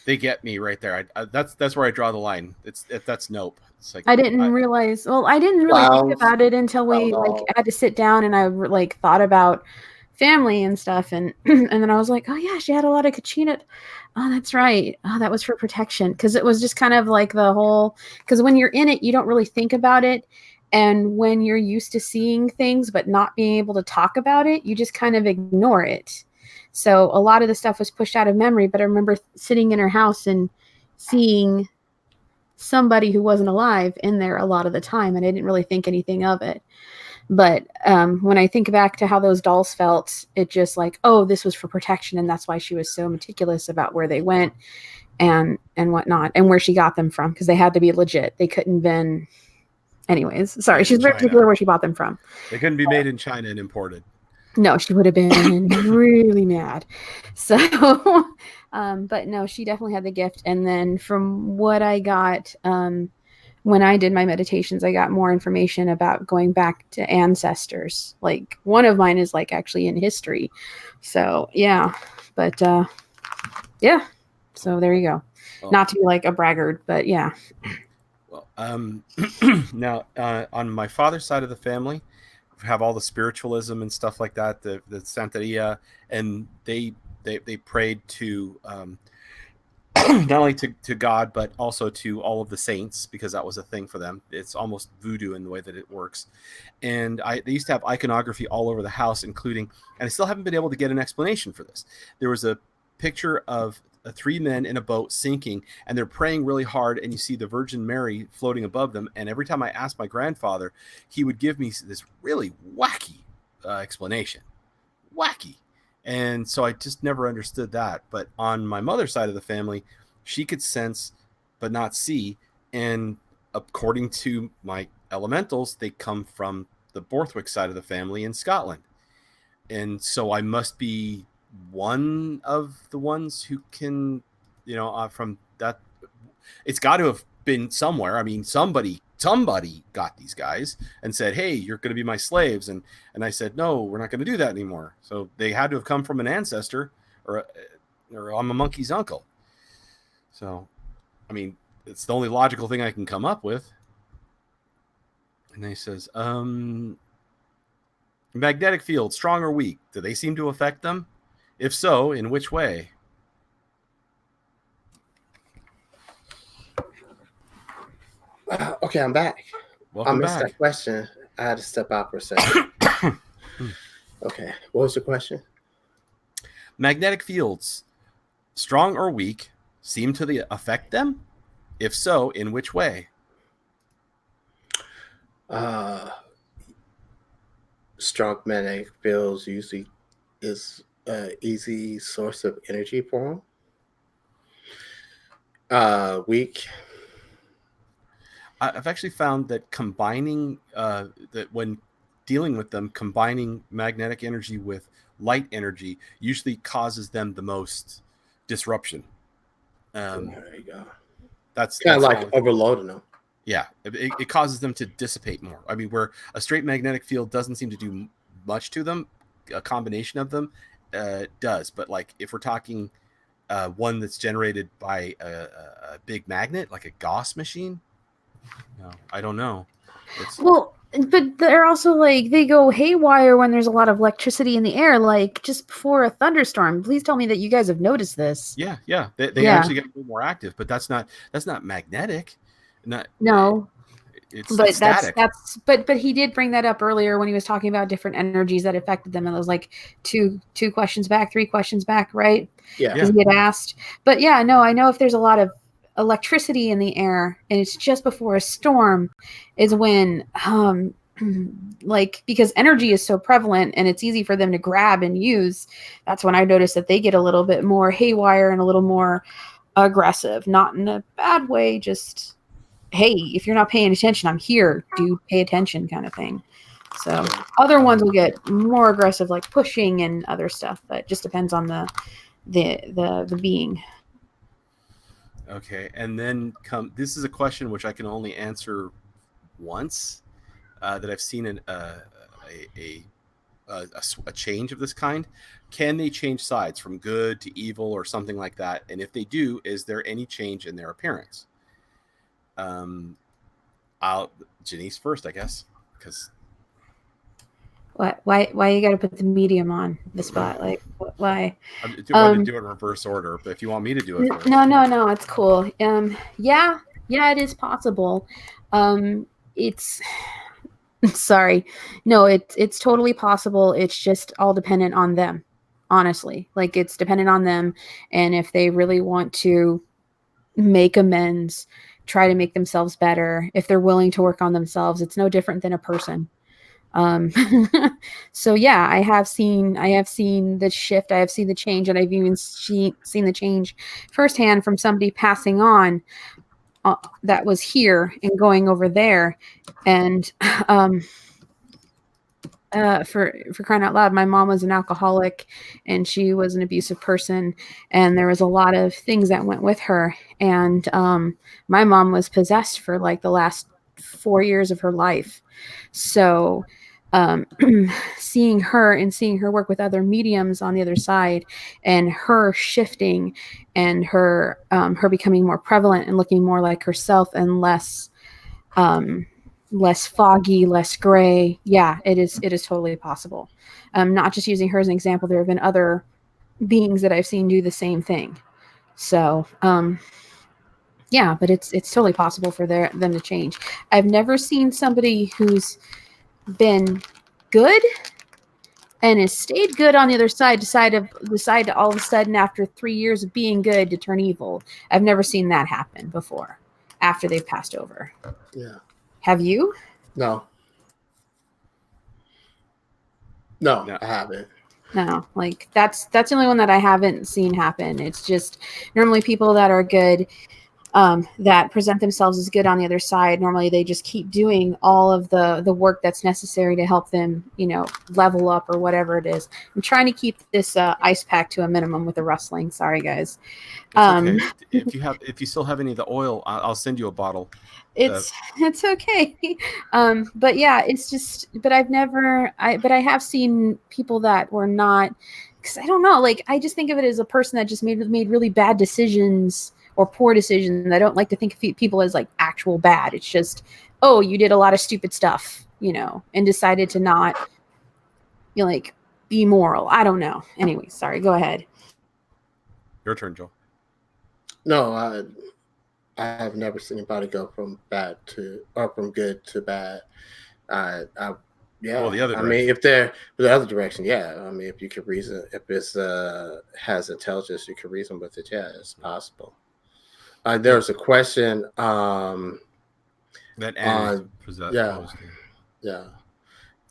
Speaker 1: get me right there. That's where I draw the line. That's nope. It's like,
Speaker 4: I didn't realize. Well, I didn't really think about it until we had to sit down, and I thought about family and stuff. And and then I was like, oh yeah, she had a lot of kachina. Oh, that's right. Oh, that was for protection. Because it was just kind of like the whole, because when you're in it, you don't really think about it. And when you're used to seeing things but not being able to talk about it, you just kind of ignore it. So a lot of the stuff was pushed out of memory. But I remember sitting in her house and seeing somebody who wasn't alive in there a lot of the time, and I didn't really think anything of it. But when I think back to how those dolls felt, it just like, oh, this was for protection, and that's why she was so meticulous about where they went and whatnot, and where she got them from, because they had to be legit. They couldn't been. Anyways, sorry, she's very particular where she bought them from.
Speaker 1: They couldn't be made in China and imported.
Speaker 4: No, she would have been really mad. So, but no, she definitely had the gift. And then from what I got, when I did my meditations, I got more information about going back to ancestors. Like one of mine is like actually in history. So yeah, but yeah. So there you go.
Speaker 1: Well,
Speaker 4: not to be like a braggart, but yeah.
Speaker 1: Well, now on my father's side of the family, have all the spiritualism and stuff like that, the Santeria, and they prayed to not only to God but also to all of the saints, because that was a thing for them. It's almost voodoo in the way that it works. And they used to have iconography all over the house, including, and I still haven't been able to get an explanation for this. There was a picture of three men in a boat sinking, and they're praying really hard, and you see the Virgin Mary floating above them. And every time I asked my grandfather, he would give me this really wacky explanation. Wacky. And so I just never understood that. But on my mother's side of the family, she could sense but not see. And according to my elementals, they come from the Borthwick side of the family in Scotland. And so I must be one of the ones who can, from that. It's got to have been somewhere. I mean, somebody got these guys and said, hey, you're going to be my slaves. And I said, no, we're not going to do that anymore. So they had to have come from an ancestor, or I'm a monkey's uncle. So, I mean, it's the only logical thing I can come up with. And then he says, magnetic field, strong or weak, do they seem to affect them? If so, in which way?
Speaker 2: Okay, I'm back.
Speaker 1: Welcome
Speaker 2: I missed
Speaker 1: back.
Speaker 2: that question. I had to step out for a second. Okay, what was the question?
Speaker 1: Magnetic fields, strong or weak, seem to affect them? If so, in which way?
Speaker 2: Strong magnetic fields usually is an easy source of energy for them. Weak.
Speaker 1: I've actually found that combining that when dealing with them, combining magnetic energy with light energy usually causes them the most disruption.
Speaker 2: There you go.
Speaker 1: That's
Speaker 2: kind of like overloading them.
Speaker 1: Yeah, it causes them to dissipate more. I mean, where a straight magnetic field doesn't seem to do much to them, a combination of them does. But like if we're talking one that's generated by a big magnet, like a Gauss machine, no, I don't know.
Speaker 4: Well, but they're also like, they go haywire when there's a lot of electricity in the air, like just before a thunderstorm. Please tell me that you guys have noticed this.
Speaker 1: Yeah. They actually get a little more active, but that's not magnetic.
Speaker 4: No.
Speaker 1: It's
Speaker 4: static.
Speaker 1: But
Speaker 4: but he did bring that up earlier when he was talking about different energies that affected them, and it was like two questions back, 3 questions back, right?
Speaker 2: Yeah.
Speaker 4: Because he had asked. But yeah, no, I know if there's a lot of electricity in the air and it's just before a storm is when like, because energy is so prevalent and it's easy for them to grab and use, that's when I notice that they get a little bit more haywire and a little more aggressive, not in a bad way, just hey, if you're not paying attention, I'm here, dude, pay attention kind of thing. So other ones will get more aggressive, like pushing and other stuff, but it just depends on the being.
Speaker 1: Okay, and then this is a question which I can only answer once, that I've seen a change of this kind. Can they change sides from good to evil or something like that? And if they do, is there any change in their appearance? Janice first, I guess, because
Speaker 4: What? Why you got to put the medium on the spot? Like, why?
Speaker 1: I want to do it in reverse order, but if you want me to do it first.
Speaker 4: No, it's cool. Yeah, it is possible. It's sorry. No, it's totally possible. It's just all dependent on them. Honestly, like it's dependent on them, and if they really want to make amends, try to make themselves better, if they're willing to work on themselves, it's no different than a person. um so yeah, I have seen the shift, I have seen the change, and I've even seen the change firsthand from somebody passing on that was here and going over there. And for crying out loud, my mom was an alcoholic and she was an abusive person, and there was a lot of things that went with her. And my mom was possessed for like the last 4 years of her life. So seeing her work with other mediums on the other side, and her shifting, and her becoming more prevalent and looking more like herself and less foggy, less gray. Yeah, it is totally possible. Not just using her as an example, there have been other beings that I've seen do the same thing. So yeah, but it's totally possible for them to change. I've never seen somebody who's been good and has stayed good on the other side decide to all of a sudden, after 3 years of being good, to turn evil. I've never seen that happen before after they've passed over.
Speaker 2: Yeah.
Speaker 4: Have you?
Speaker 2: No, I haven't.
Speaker 4: No, like that's the only one that I haven't seen happen. It's just normally people that are good, that present themselves as good on the other side. Normally they just keep doing all of the work that's necessary to help them, level up or whatever it is. I'm trying to keep this ice pack to a minimum with the rustling. Sorry, guys.
Speaker 1: Okay. If you still have any of the oil, I'll send you a bottle.
Speaker 4: It's okay. But yeah, it's just, but I have seen people that were not, because I don't know, like I just think of it as a person that just made really bad decisions or poor decisions. I don't like to think of people as like actual bad. It's just, oh, you did a lot of stupid stuff, and decided to not, like be moral. I don't know. Anyway, sorry, go ahead.
Speaker 1: Your turn, Joel.
Speaker 2: No, I have never seen anybody go from good to bad. Yeah.
Speaker 1: Well, the other direction.
Speaker 2: I mean, if they're the other direction, yeah. I mean, if you could reason, if it's has intelligence, you can reason with it. Yeah, it's possible. There was a question.
Speaker 1: That Annie possessed.
Speaker 2: Yeah.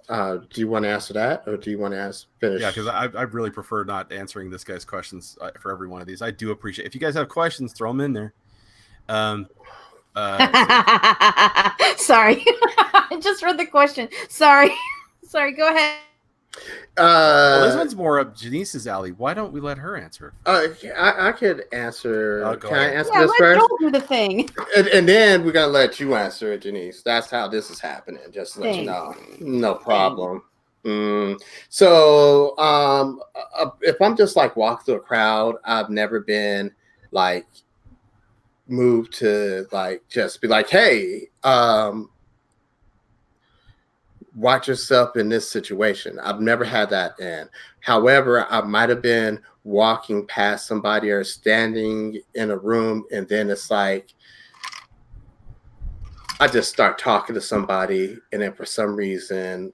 Speaker 2: Do you want to answer that, or do you want to finish?
Speaker 1: Yeah, because I really prefer not answering this guy's questions for every one of these. I do appreciate if you guys have questions, throw them in there.
Speaker 4: Sorry, I just read the question. Sorry, go ahead.
Speaker 1: Well, this one's more up Janice's alley. Why don't we let her answer?
Speaker 2: I could answer. Can I answer this
Speaker 4: let
Speaker 2: first?
Speaker 4: Joel do the thing.
Speaker 2: And then we're gonna let you answer it, Janice. That's how this is happening. Just to let you know. No problem. So, if I'm just like walking through a crowd, I've never been like moved to like just be like, hey, watch yourself in this situation. I've never had that in. However, I might have been walking past somebody or standing in a room, and then it's like I just start talking to somebody, and then for some reason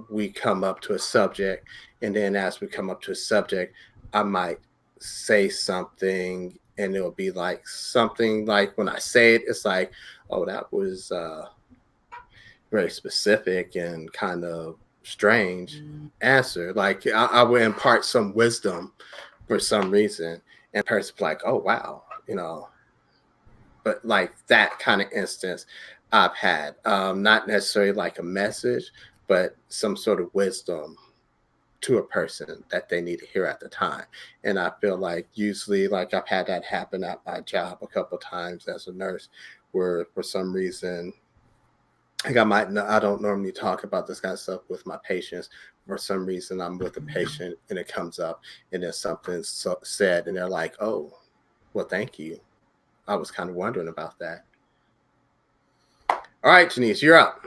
Speaker 2: we come up to a subject, and then as we come up to a subject, I might say something, and it'll be like something like when I say it, it's like, oh, that was very specific and kind of strange answer. Like I would impart some wisdom for some reason, and person's like, oh wow, but like that kind of instance I've had, not necessarily like a message, but some sort of wisdom to a person that they need to hear at the time. And I feel like usually like I've had that happen at my job a couple of times as a nurse, where for some reason, like I don't normally talk about this kind of stuff with my patients. For some reason, I'm with a patient and it comes up and then something's said and they're like, oh, well, thank you. I was kind of wondering about that. All right, Janice, you're up.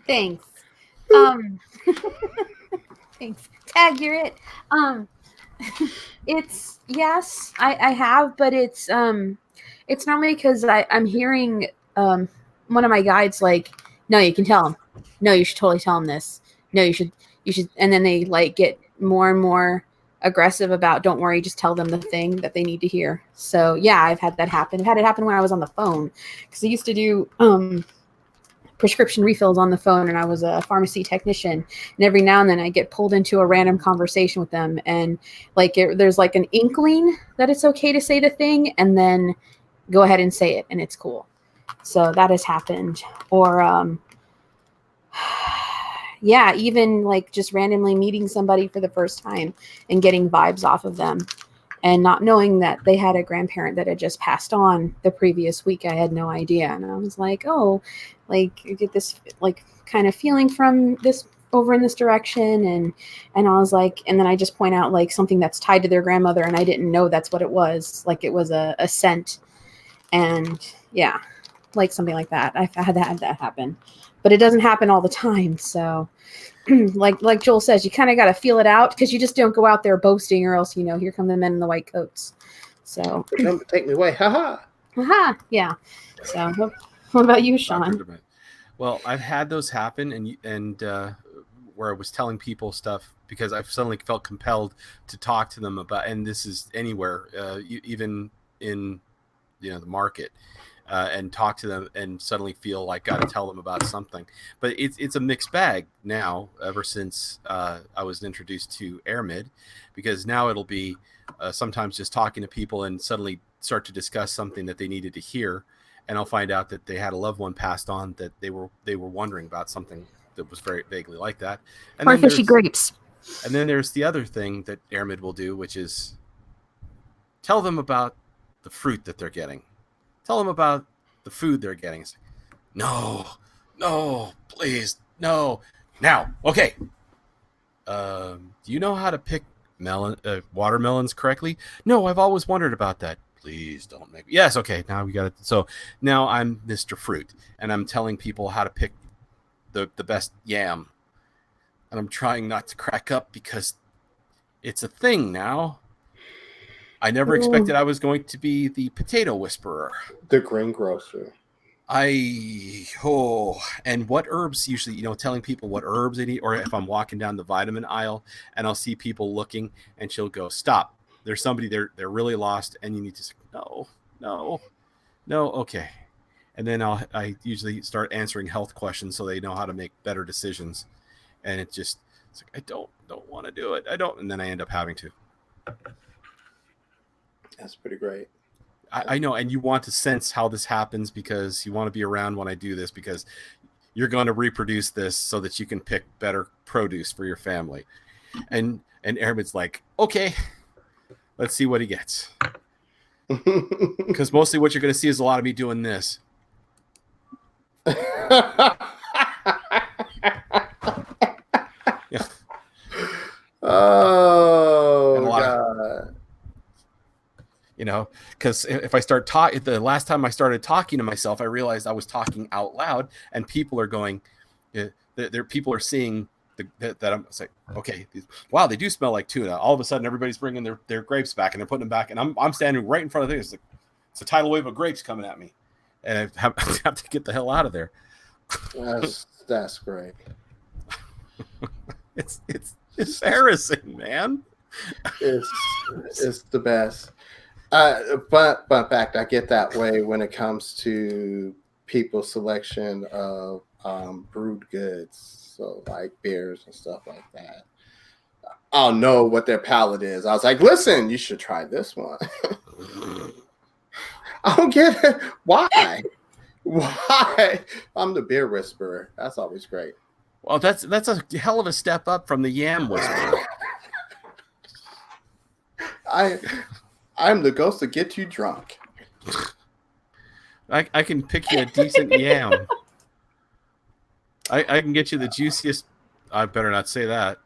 Speaker 4: Thanks. Um, thanks. Tag, you're it. It's yes, I have, but it's normally because I'm hearing one of my guides like, no, you can tell him. No, you should totally tell him this. No, you should, and then they like get more and more aggressive about, don't worry, just tell them the thing that they need to hear. So yeah, I've had that happen. I've had it happen when I was on the phone, because I used to do prescription refills on the phone, and I was a pharmacy technician, and every now and then I get pulled into a random conversation with them, and like there's like an inkling that it's okay to say the thing, and then go ahead and say it, and it's cool. So that has happened. Or yeah, even like just randomly meeting somebody for the first time and getting vibes off of them, and not knowing that they had a grandparent that had just passed on the previous week. I had no idea. And I was like, oh, like you get this like kind of feeling from this over in this direction. And I was like, and then I just point out like something that's tied to their grandmother, and I didn't know that's what it was. Like it was a scent. And yeah, like something like that. I've had that happen, but it doesn't happen all the time. So like Joel says, you kind of got to feel it out, because you just don't go out there boasting, or else, here come the men in the white coats. So
Speaker 2: come take me away.
Speaker 4: Haha. Yeah. So what about you, Sean?
Speaker 1: Well, I've had those happen, and where I was telling people stuff because I've suddenly felt compelled to talk to them about, and this is anywhere, even in the market. And talk to them and suddenly feel like got to tell them about something. But it's a mixed bag now, ever since I was introduced to AirMid, because now it'll be sometimes just talking to people and suddenly start to discuss something that they needed to hear, and I'll find out that they had a loved one passed on that they were wondering about, something that was very vaguely like that. And
Speaker 4: or fishy grapes.
Speaker 1: And then there's the other thing that AirMid will do, which is tell them about the fruit that they're getting. Tell them about the food they're getting. It's like, no, please, no. Now, okay. Do you know how to pick watermelons correctly? No, I've always wondered about that. Please don't make. Yes, okay. Now we got it. So now I'm Mr. Fruit, and I'm telling people how to pick the best yam, and I'm trying not to crack up because it's a thing now. I never expected I was going to be the potato whisperer.
Speaker 2: The greengrocer.
Speaker 1: And what herbs usually, telling people what herbs they need, or if I'm walking down the vitamin aisle and I'll see people looking, and she'll go, stop. There's somebody there, they're really lost, and you need to say, no, okay. And then I usually start answering health questions so they know how to make better decisions. And it's like, I don't want to do it. And then I end up having to.
Speaker 2: That's pretty great.
Speaker 1: I know, and you want to sense how this happens, because you want to be around when I do this, because you're going to reproduce this so that you can pick better produce for your family. And AirMid's like, okay, let's see what he gets. Because mostly what you're going to see is a lot of me doing this. Yeah.
Speaker 2: Oh, God.
Speaker 1: Because if I start talking, the last time I started talking to myself, I realized I was talking out loud, and people are going, people are seeing that I'm like, okay, wow, they do smell like tuna. All of a sudden, everybody's bringing their grapes back, and they're putting them back, and I'm standing right in front of things. It's a tidal wave of grapes coming at me, and I have to get the hell out of there.
Speaker 2: That's great.
Speaker 1: It's embarrassing, man.
Speaker 2: It's the best. But in fact, I get that way when it comes to people's selection of brewed goods, so like beers and stuff like that. I'll know what their palate is. I was like, listen, you should try this one. I don't get it. Why? I'm the beer whisperer. That's always great.
Speaker 1: Well, that's a hell of a step up from the yam whisperer.
Speaker 2: I'm the ghost that gets you drunk.
Speaker 1: I can pick you a decent yam. I can get you the juiciest. I better not say that.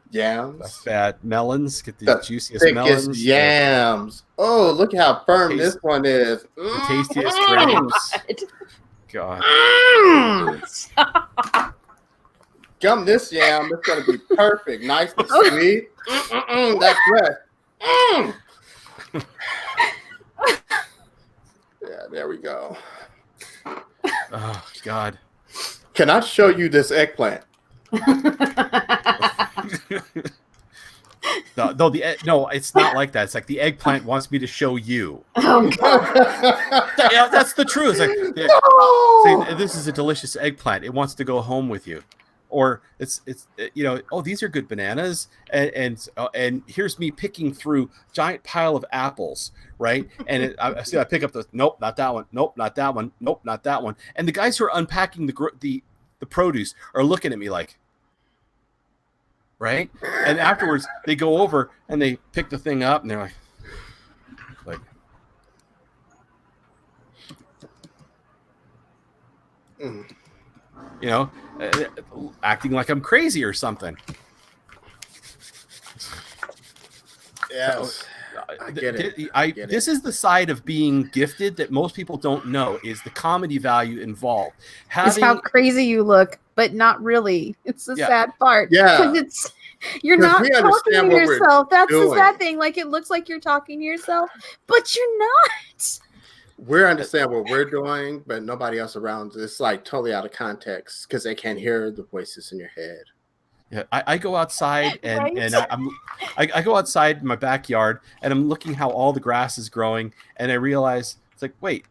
Speaker 2: Yams.
Speaker 1: That's bad. Melons. Get the juiciest melons.
Speaker 2: Yams. Oh, look how firm this one is.
Speaker 1: The tastiest grapes. God.
Speaker 2: Gum this yam. It's gonna be perfect. Nice and sweet. That's right. Yeah, there we go.
Speaker 1: Oh God.
Speaker 2: Can I show you this eggplant?
Speaker 1: No, it's not like that. It's like the eggplant wants me to show you.
Speaker 4: Oh God.
Speaker 1: Yeah, that's the truth. It's like,
Speaker 2: No!
Speaker 1: say, this is a delicious eggplant. It wants to go home with you, or it's oh, these are good bananas, and here's me picking through giant pile of apples, right? And I pick up nope, not that one, nope, not that one, nope, not that one, and the guys who are unpacking the produce are looking at me like, right? And afterwards they go over and they pick the thing up and they're like. Acting like I'm crazy or something.
Speaker 2: Yes. I get it.
Speaker 1: This is the side of being gifted that most people don't know, is the comedy value involved.
Speaker 4: It's how crazy you look, but not really. It's the sad part.
Speaker 2: Yeah.
Speaker 4: Because you're not talking to yourself. That's the sad thing. Like, it looks like you're talking to yourself, but you're not.
Speaker 2: We understand what we're doing, but nobody else around. It's like totally out of context because they can't hear the voices in your head.
Speaker 1: Yeah, I go outside and
Speaker 4: Right?
Speaker 1: and I go outside in my backyard and I'm looking how all the grass is growing, and I realize it's like, wait,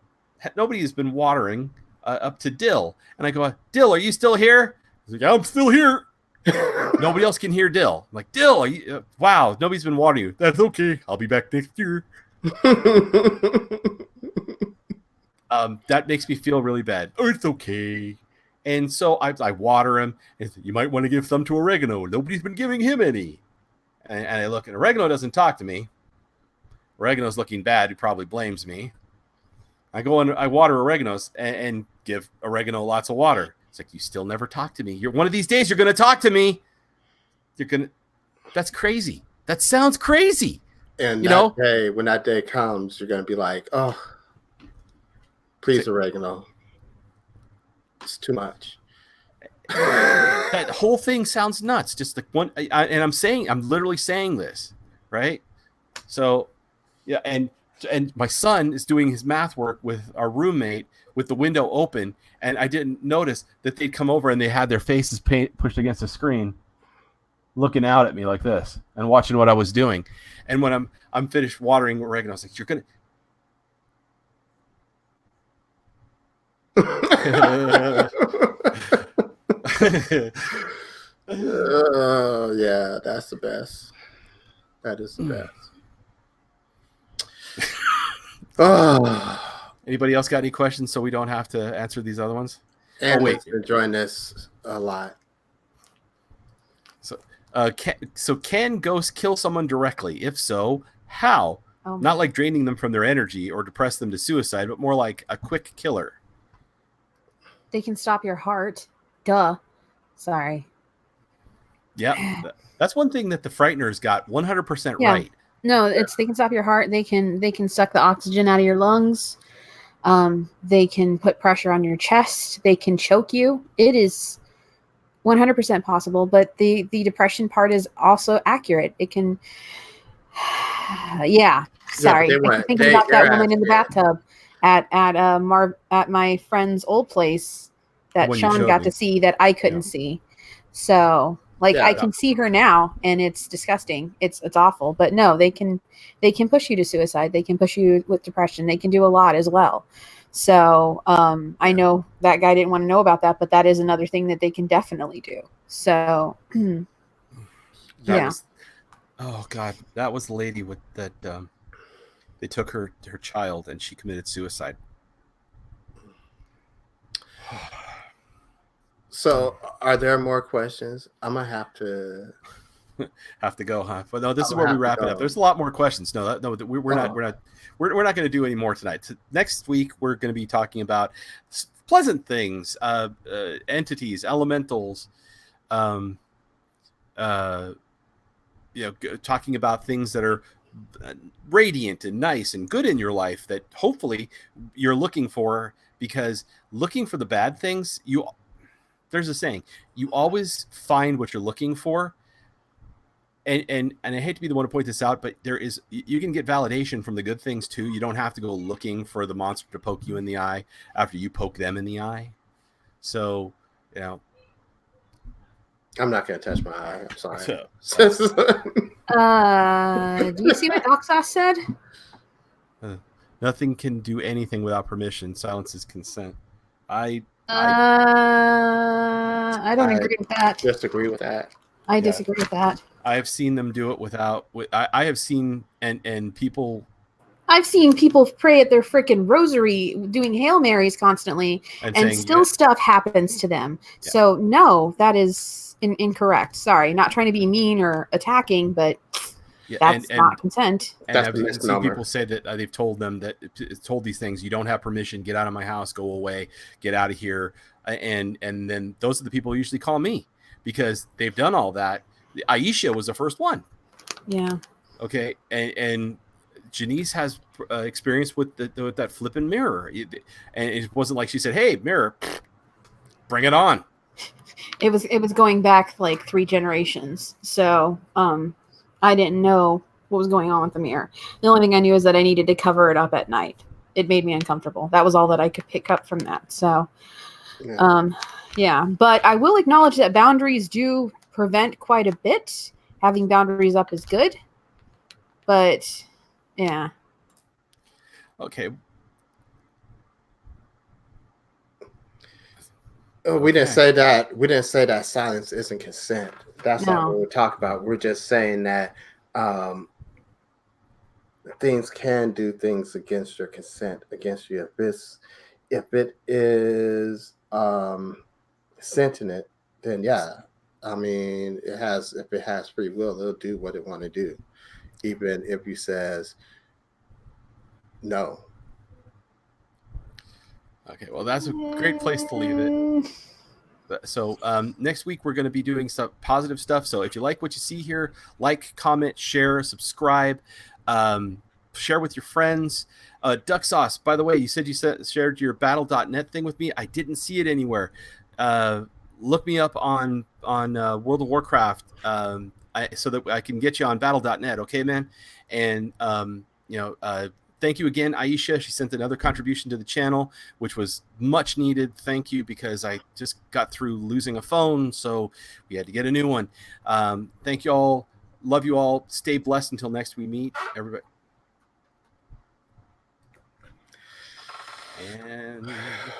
Speaker 1: nobody has been watering up to Dill, and I go, Dill, are you still here? He's like, yeah, I'm still here. Nobody else can hear Dill. I'm like, Dill, are you, wow, nobody's been watering you. That's okay. I'll be back next year. That makes me feel really bad. Oh, it's okay. And so I water him. And you might want to give some to Oregano. Nobody's been giving him any. And I look, and Oregano doesn't talk to me. Oregano's looking bad. He probably blames me. I go and I water Oregano's and give Oregano lots of water. It's like, you still never talk to me. You're one of these days you're going to talk to me. That's crazy. That sounds crazy.
Speaker 2: And day, when that day comes, you're going to be like, oh, please, Oregano. It's too much.
Speaker 1: That whole thing sounds nuts. Just like one, and I'm literally saying this, right? So, yeah, and my son is doing his math work with our roommate with the window open, and I didn't notice that they'd come over and they had their faces pushed against the screen, looking out at me like this and watching what I was doing. And when I'm finished watering Oregano, I was like, "You're gonna."
Speaker 2: Yeah, that's the best. That is the best.
Speaker 1: Anybody else got any questions so we don't have to answer these other ones?
Speaker 2: And wait, enjoying this a lot.
Speaker 1: So can ghosts kill someone directly? If so, how? Not like draining them from their energy or depress them to suicide, but more like a quick killer.
Speaker 4: They can stop your heart. Duh. Sorry.
Speaker 1: Yeah, that's one thing that the Frighteners got 100% right.
Speaker 4: No, they can stop your heart. They can suck the oxygen out of your lungs. They can put pressure on your chest. They can choke you. It is 100% possible, but the depression part is also accurate. It can. Yeah. Sorry. I'm thinking about that woman in the bathtub at my friend's old place that Sean got to see that I couldn't see. So I can see her now, and it's disgusting. It's awful. But no, they can push you to suicide. They can push you with depression. They can do a lot as well. So I know that guy didn't want to know about that, but that is another thing that they can definitely do. So
Speaker 1: Oh God, that was the lady with that. They took her child and she committed suicide.
Speaker 2: So, are there more questions? I'm gonna have to
Speaker 1: go, huh? But no, this is where we wrap it up. There's a lot more questions. We're not going to do any more tonight. Next week we're going to be talking about pleasant things, entities, elementals, talking about things that are radiant and nice and good in your life that hopefully you're looking for, because looking for the bad things, there's a saying, you always find what you're looking for. And I hate to be the one to point this out, but you can get validation from the good things too. You don't have to go looking for the monster to poke you in the eye after you poke them in the eye. So,
Speaker 2: I'm not going to touch my eye. I'm sorry.
Speaker 1: So,
Speaker 4: do you see what Doxos said?
Speaker 1: nothing can do anything without permission. Silence is consent. I
Speaker 4: don't agree with that.
Speaker 2: Disagree with that.
Speaker 4: I disagree with that.
Speaker 1: I have seen them do it without. I have seen and people.
Speaker 4: I've seen people pray at their freaking rosary, doing Hail Marys constantly, and still stuff happens to them. Yeah. So no, that is incorrect. Sorry, not trying to be mean or attacking, but that's not consent.
Speaker 1: And I've seen people say that they've told them these things. You don't have permission. Get out of my house. Go away. Get out of here. And then those are the people who usually call me because they've done all that. Aisha was the first one.
Speaker 4: Yeah.
Speaker 1: Okay. And Janice has experience with that flipping mirror. And it wasn't like she said, "Hey, mirror, bring it on."
Speaker 4: It was going back like 3 generations. So I didn't know what was going on with the mirror. The only thing I knew is that I needed to cover it up at night. It made me uncomfortable. That was all that I could pick up from that. So yeah. But I will acknowledge that boundaries do prevent quite a bit. Having boundaries up is good, but yeah.
Speaker 1: Okay.
Speaker 2: We didn't say that. We didn't say that silence isn't consent. That's not what we're talking about. We're just saying that things can do things against your consent, against you. If it is sentient, then yeah. I mean, if it has free will, it'll do what it want to do, even if you says no.
Speaker 1: Okay, well, that's a great place to leave it. So next week we're going to be doing some positive stuff. So if you like what you see here, like, comment, share, subscribe, share with your friends. Duck Sauce, by the way, you said you shared your battle.net thing with me. I didn't see it anywhere. Look me up on World of Warcraft so that I can get you on battle.net. Okay, man. And thank you again, Aisha. She sent another contribution to the channel, which was much needed. Thank you, because I just got through losing a phone, so we had to get a new one. Thank you all. Love you all. Stay blessed until next we meet, everybody. And